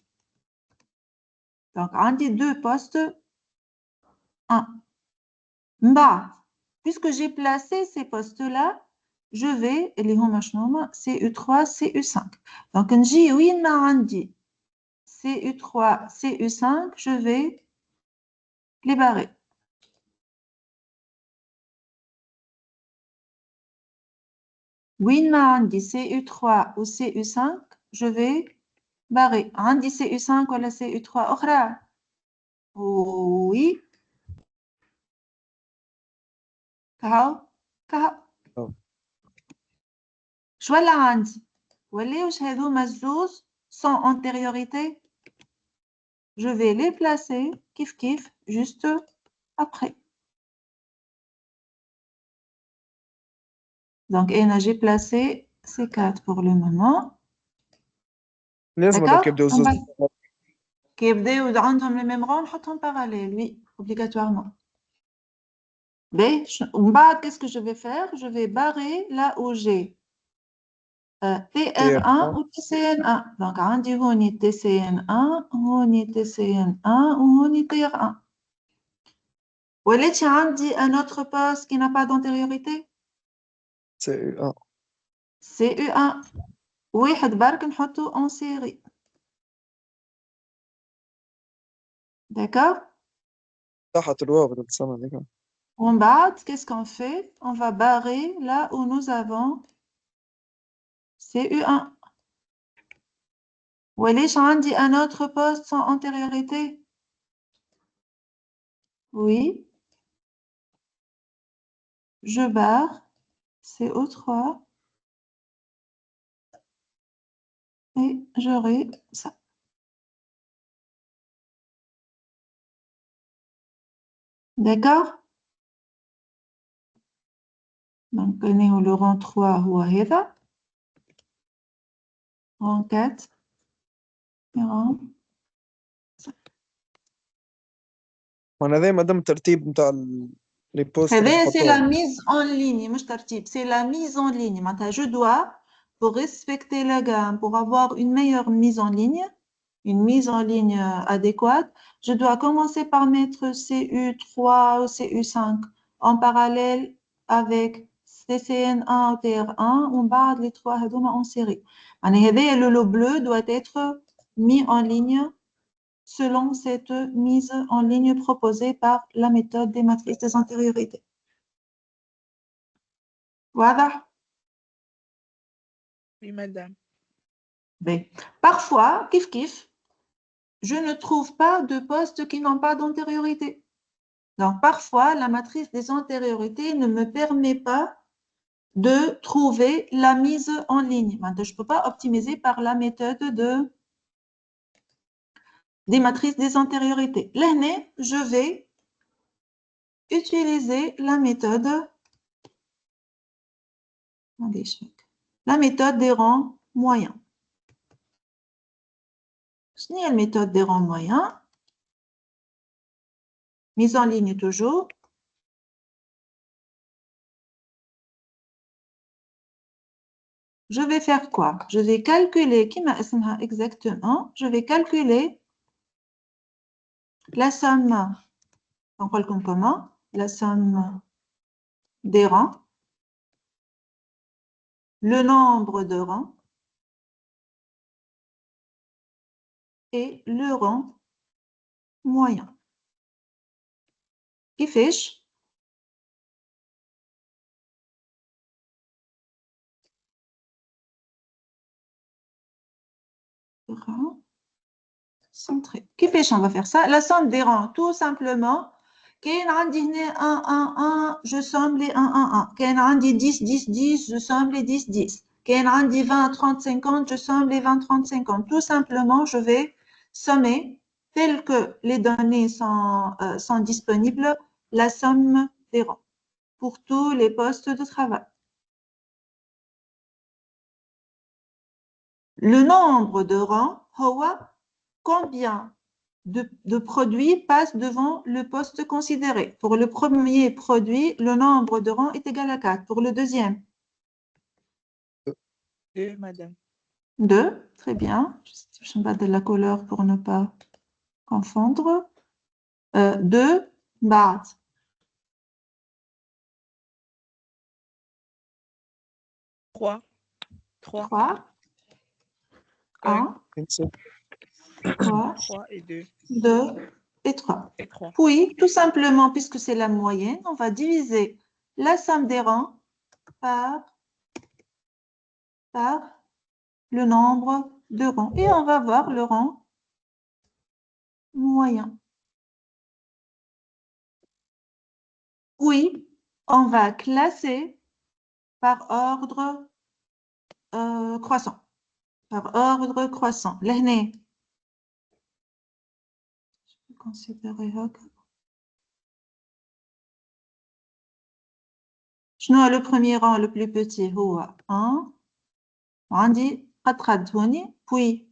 Speaker 1: Donc, on dit deux postes. 1. Puisque j'ai placé ces postes-là, je vais, les CU3, CU5. Donc, CU3, CU5, je vais les barrer. وين ما عندي CU3 ou CU5 je vais barrer. عندي CU5 ولا CU3 أخرى؟ oui. كهو شو ولا عندي؟ ولاوش هذوما الزوز sans antériorité. Je vais les placer كيف juste après. Donc, j'ai placé ces 4 pour le moment.
Speaker 2: لازم هذوك يبداو زوج.
Speaker 1: كي يبداو عندهم le même rang نحطهم parallèle, oui, obligatoirement. Qu'est-ce que je vais faire? Je vais barrer là où j'ai TR1 ou TCN1. Donc, عندي هوني TCN1, هوني TCN1 ou هوني TR1. وليت عندي un autre poste qui n'a pas d'antériorité?
Speaker 2: CU1.
Speaker 1: CU1. واحد برك نحطه en série. D'accord? En bas, qu'est-ce qu'on fait? On va barrer là où nous avons CU1. Ou est-ce dit un autre poste sans antériorité? Oui. Je barre CO3 et j'aurai ça. D'accord? Donc, on est au rang 3 ou à rang 4 et rang 5.
Speaker 2: هذا مادام الترتيب نتاع les postes.
Speaker 1: C'est la mise en ligne, c'est la mise en ligne. Maintenant, je dois, pour respecter la gamme, pour avoir une meilleure mise en ligne adéquate, je dois commencer par mettre CU3 ou CU5 en parallèle avec CCN1 ou TR1, on barre les trois en série. Le lot bleu doit être mis en ligne selon cette mise en ligne proposée par la méthode des matrices des antériorités. Voilà.
Speaker 3: Oui, madame.
Speaker 1: Mais parfois, kiff, je ne trouve pas de postes qui n'ont pas d'antériorité. Donc, parfois, la matrice des antériorités ne me permet pas de trouver la mise en ligne. Maintenant, je ne peux pas optimiser par la méthode des matrices des antériorités. L'année, je vais utiliser la méthode des rangs moyens. C'est la méthode des rangs moyens. Mise en ligne toujours. Je vais faire quoi? Je vais calculer, qui m'a exactement, je vais calculer la somme, on parle comment? La somme des rangs, le nombre de rangs et le rang moyen. Qui fiche? Rang centré. Qui fiche? On va faire ça. La somme des rangs, tout simplement. كاين عندي هنا 1 1 1 je somme les 1 1 1 كاين عندي 10 10 10 je somme les 10 10 كاين عندي 20 30 50 je somme les 20 30 50 tout simplement je vais sommer tel que les données sont disponibles la somme des rangs pour tous les postes de travail. Le nombre de rangs combien de produits passent devant le poste considéré. Pour le premier produit, le nombre de rangs est égal à 4. Pour le deuxième,
Speaker 3: 2, madame.
Speaker 1: 2. Très bien. Je vais mettre de la couleur pour ne pas confondre. 2. بعد.
Speaker 3: 3.
Speaker 1: 3.
Speaker 3: 1,
Speaker 1: 1. 3.
Speaker 3: 3 et 2.
Speaker 1: 2 et 3.
Speaker 3: Et 3.
Speaker 1: Puis, tout simplement, puisque c'est la moyenne, on va diviser la somme des rangs par le nombre de rangs. Et on va voir le rang moyen. Oui, on va classer par ordre croissant. Par ordre croissant. L'année. Je peux considérer شنو le premier rang le plus petit هو 1 عندي قد هوني puis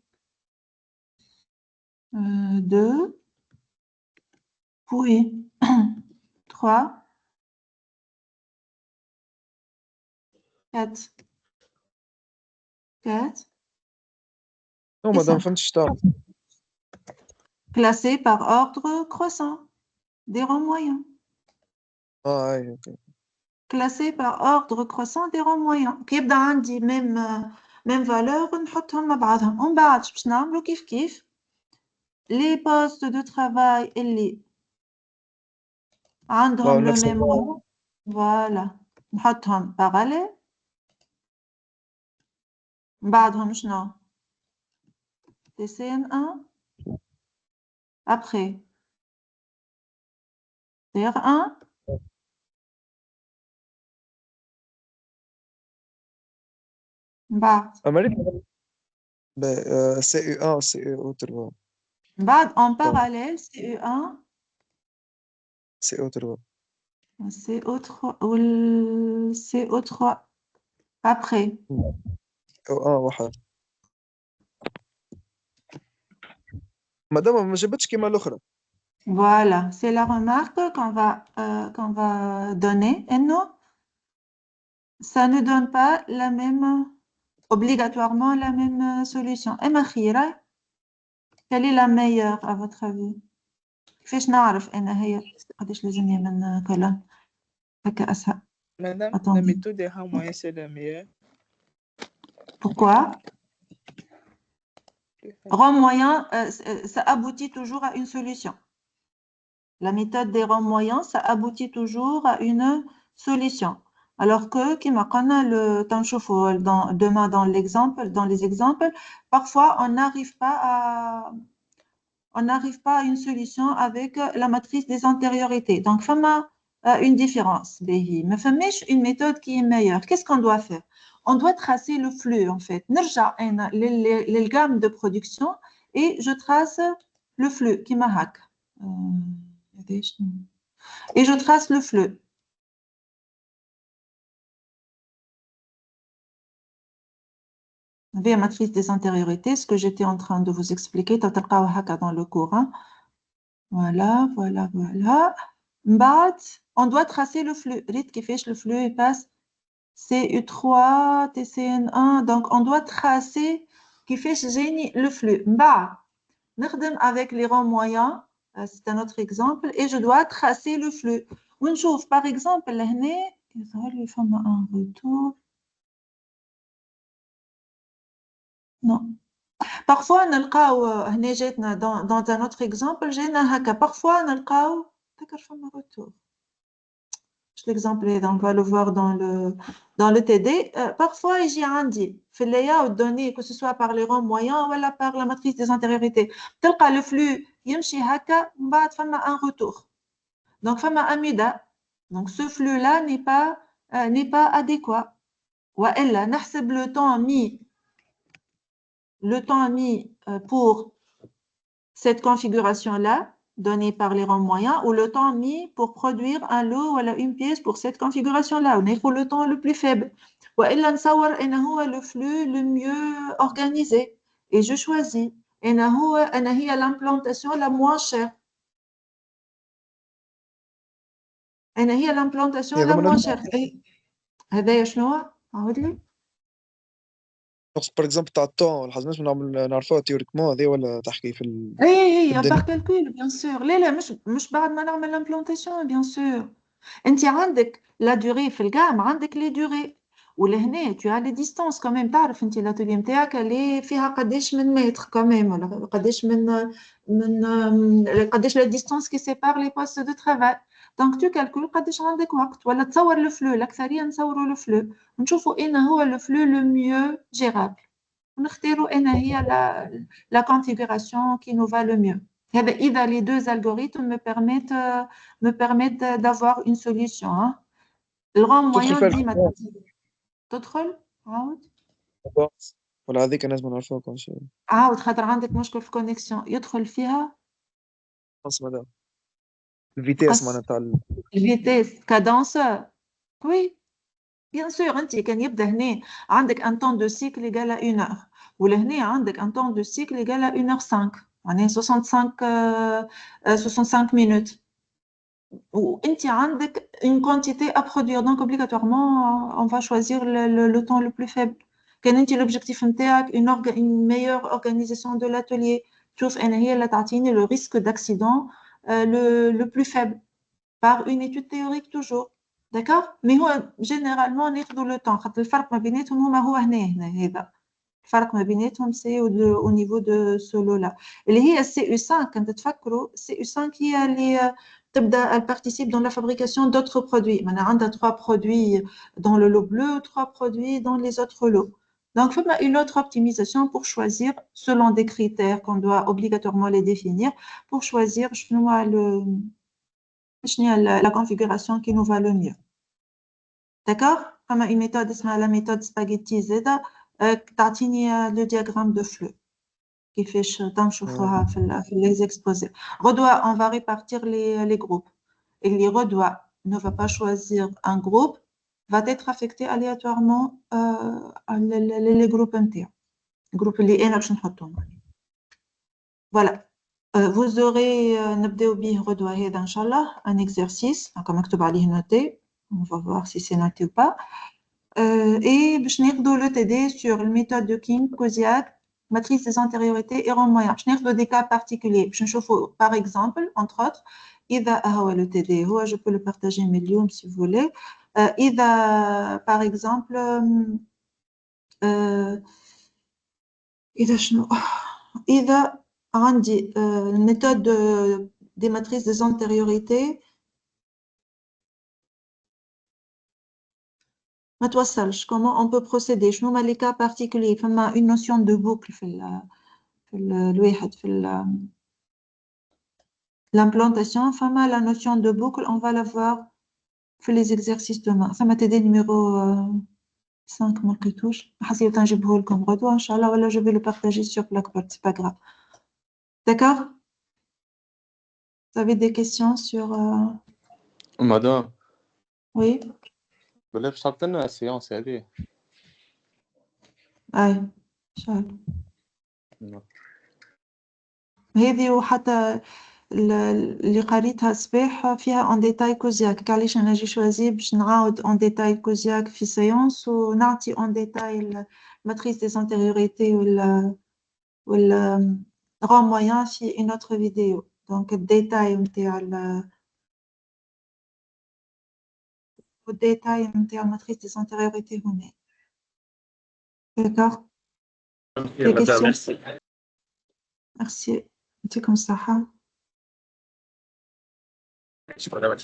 Speaker 1: 2 puis 3 4 4
Speaker 2: Non,
Speaker 1: et
Speaker 2: madame
Speaker 1: 5.
Speaker 2: فهمتش تعرف.
Speaker 1: Classé par ordre croissant des rangs moyens.
Speaker 2: أي أوكي.
Speaker 1: Classé par ordre croissant des rangs moyens. كيبدا عندي même valeur نحطهم مع بعضهم. ومن بعد باش نعملوا كيف les postes de travail اللي عندهم le
Speaker 2: نفس
Speaker 1: même rang. Voilà. نحطهم parallèle. من بعدهم شنو؟ TCN1. Après TR1. من بعد
Speaker 2: أمريكا. CE1 CE3.
Speaker 1: من بعد en parallèle CE1
Speaker 2: CE3.
Speaker 1: CO3 ou le CO3 après.
Speaker 2: واحد. مادام ما جابتش كيما الأخرى.
Speaker 1: Voilà, c'est la remarque qu'on va donner. Et non, ça ne donne pas la même, obligatoirement la même solution. Et ma khira, quelle est la meilleure à votre avis? كيفاش نعرف أنا هي قداش لازم من كلام هكا أسهل.
Speaker 3: Madame, la
Speaker 1: Attendez.
Speaker 3: méthode des rangs moyens, c'est la meilleure.
Speaker 1: Pourquoi? Rang moyen, ça aboutit toujours à une solution. La méthode des rangs moyens, ça aboutit toujours à une solution. Alors que, demain dans les exemples, parfois on n'arrive pas à une solution avec la matrice des antériorités. Donc, il y a une différence. Mais il y a une méthode qui est meilleure. Qu'est-ce qu'on doit faire? On doit tracer le flux, en fait. نرجع les gammes de production et je trace le flux qui m'a hack. Et je trace le flux. V matrice des antériorités, ce que j'étais en train de vous expliquer, dans le cours. Hein. Voilà, voilà, voilà. On doit tracer le flux. Rite qui fait le flux il passe CU3, TCN1. Donc, on doit tracer qui fait le flux. نخدم avec les rangs moyens, c'est un autre exemple, et je dois tracer le flux. ونشوف par exemple هنا يظهر لي فما un retour. Non. Parfois نلقاو هنا جاتنا dans un autre exemple جانا هكا. Parfois نلقاو تذكر فما retour. L'exemple, on va le voir dans le TD. Parfois, il y a un layout donné, que ce soit par les rangs moyens ou par la matrice des antériorités. Tel que le flux, il y a un retour. Donc, il y a un muda. Donc, ce flux-là n'est pas adéquat. Ou elle, le temps mis pour cette configuration-là, donné par les rangs moyens, ou le temps mis pour produire un lot ou une pièce pour cette configuration-là. On est pour le temps le plus faible. Ou le flux le mieux organisé. Et je choisis. L'implantation la moins chère. L'implantation la moins chère. هذا شنو؟ عاود لي.
Speaker 2: باغ اكزومبل تاع الطون الحاجات نعرفوها تيوريكمون هذه ولا تحكي في
Speaker 1: اي par calcul bien sûr. لا مش بعد ما نعمل l'implantation bien sûr. انت عندك لا durée في الجام عندك لي durée ولهنا tu as les distances quand même. تعرف انت الاتولي نتاعك اللي فيها قداش من متر quand même ولا قداش قداش la distance qui sépare les postes de travail. donc tu calcules قداش عندك وقت ولا تصور الفلو. الاكثريه نصوروا الفلو ونشوفوا اين هو الفلو le mieux gérable ونختاروا اين هي la configuration qui nous va le mieux. إذا les deux algorithmes me permettent d'avoir une solution. Hein. Le rang moyen dit maintenant. تدخل عاود
Speaker 2: ولا هذيك الناس ما نعرفوها كل شيء.
Speaker 1: عاود خاطر عندك مشكل في الكونيكسيون يدخل فيها.
Speaker 2: خاص ماذا؟ الفيتيس معناتها
Speaker 1: الفيتيس كادانسور. وي بيان سور. انت كان يبدا هنا عندك ان طون دو سيكل ايغال 1 اور ولهنا عندك ان طون دو سيكل ايغال 1 اور 5 معناها 65 minutes. وانت عندك une quantité à produire donc obligatoirement on va choisir le temps le plus faible. كان انت l'objectif نتاعك une meilleure organisation de l'atelier. تشوف انا هي اللي تعطيني le risque d'accident le plus faible par une étude théorique toujours. d'accord. mais هو généralement ناخذوا le temps خاطر الفرق ما بيناتهم هو هنا هذا الفرق ما بيناتهم سي au niveau de ce lot là اللي هي CU5. كنت تفكروا CU5 هي اللي تبدا elle participe dans la fabrication d'autres produits. maintenant عندها 3 produits dans le lot bleu, 3 produits dans les autres lots. donc il faut une autre optimisation pour choisir selon des critères qu'on doit obligatoirement les définir pour choisir la configuration qui nous va le mieux. d'accord. comme une méthode اسمها la méthode spaghetti زاده تعطيني le diagramme de flux كيفاش تنشوفوها في les exposés. Redois, on va répartir les groupes. Et les Redois ne va pas choisir un groupe, va être affecté aléatoirement les groupes entiers. Groupe اللي أنا باش نحطهم. Voilà. Vous aurez نبداو به Redois هذا إن شاء الله un exercice comme مكتوب عليه noté. On va voir si c'est noté ou pas. Et باش ناخذوا le TD sur la méthode de King, Koziak, matrice des antériorités et rang moyen. باش ناخذوا des cas particuliers. باش نشوفوا par exemple entre autres إذا هو le TD هو je peux le partager mais اليوم si vous voulez. إذا par exemple إذا شنو إذا عندي méthode des matrices des antériorités ما توصلش. comment on peut procéder. شنو هما les cas particuliers. فما une notion de boucle في الواحد في l'implantation. فما la notion de boucle on va la voir في les exercices demain. فما TD numéro 5 ما لقيتوش حسيت نجيبه لكم غدوة إن شاء الله ولا je vais le partager sur Blackboard c'est pas grave. d'accord. vous avez des questions sur
Speaker 5: madame.
Speaker 1: oui.
Speaker 5: بالله باش تعطينا السيونس هذه.
Speaker 1: باش إن شاء الله. هذه وحتى اللي قريتها صباح فيها اون ديتاي كوزياك، علاش انا جي شوازي باش نعاود اون ديتاي كوزياك في سيونس ونعطي اون ديتاي الماتريس دي انتيريوريتي وال رون مويان في اون اوتر فيديو. دونك الديتاي نتاع الماتريس دي انتيريوريتي هنا. داكور. Des questions? Merci. يعطيكم الصحة.
Speaker 5: شكرا.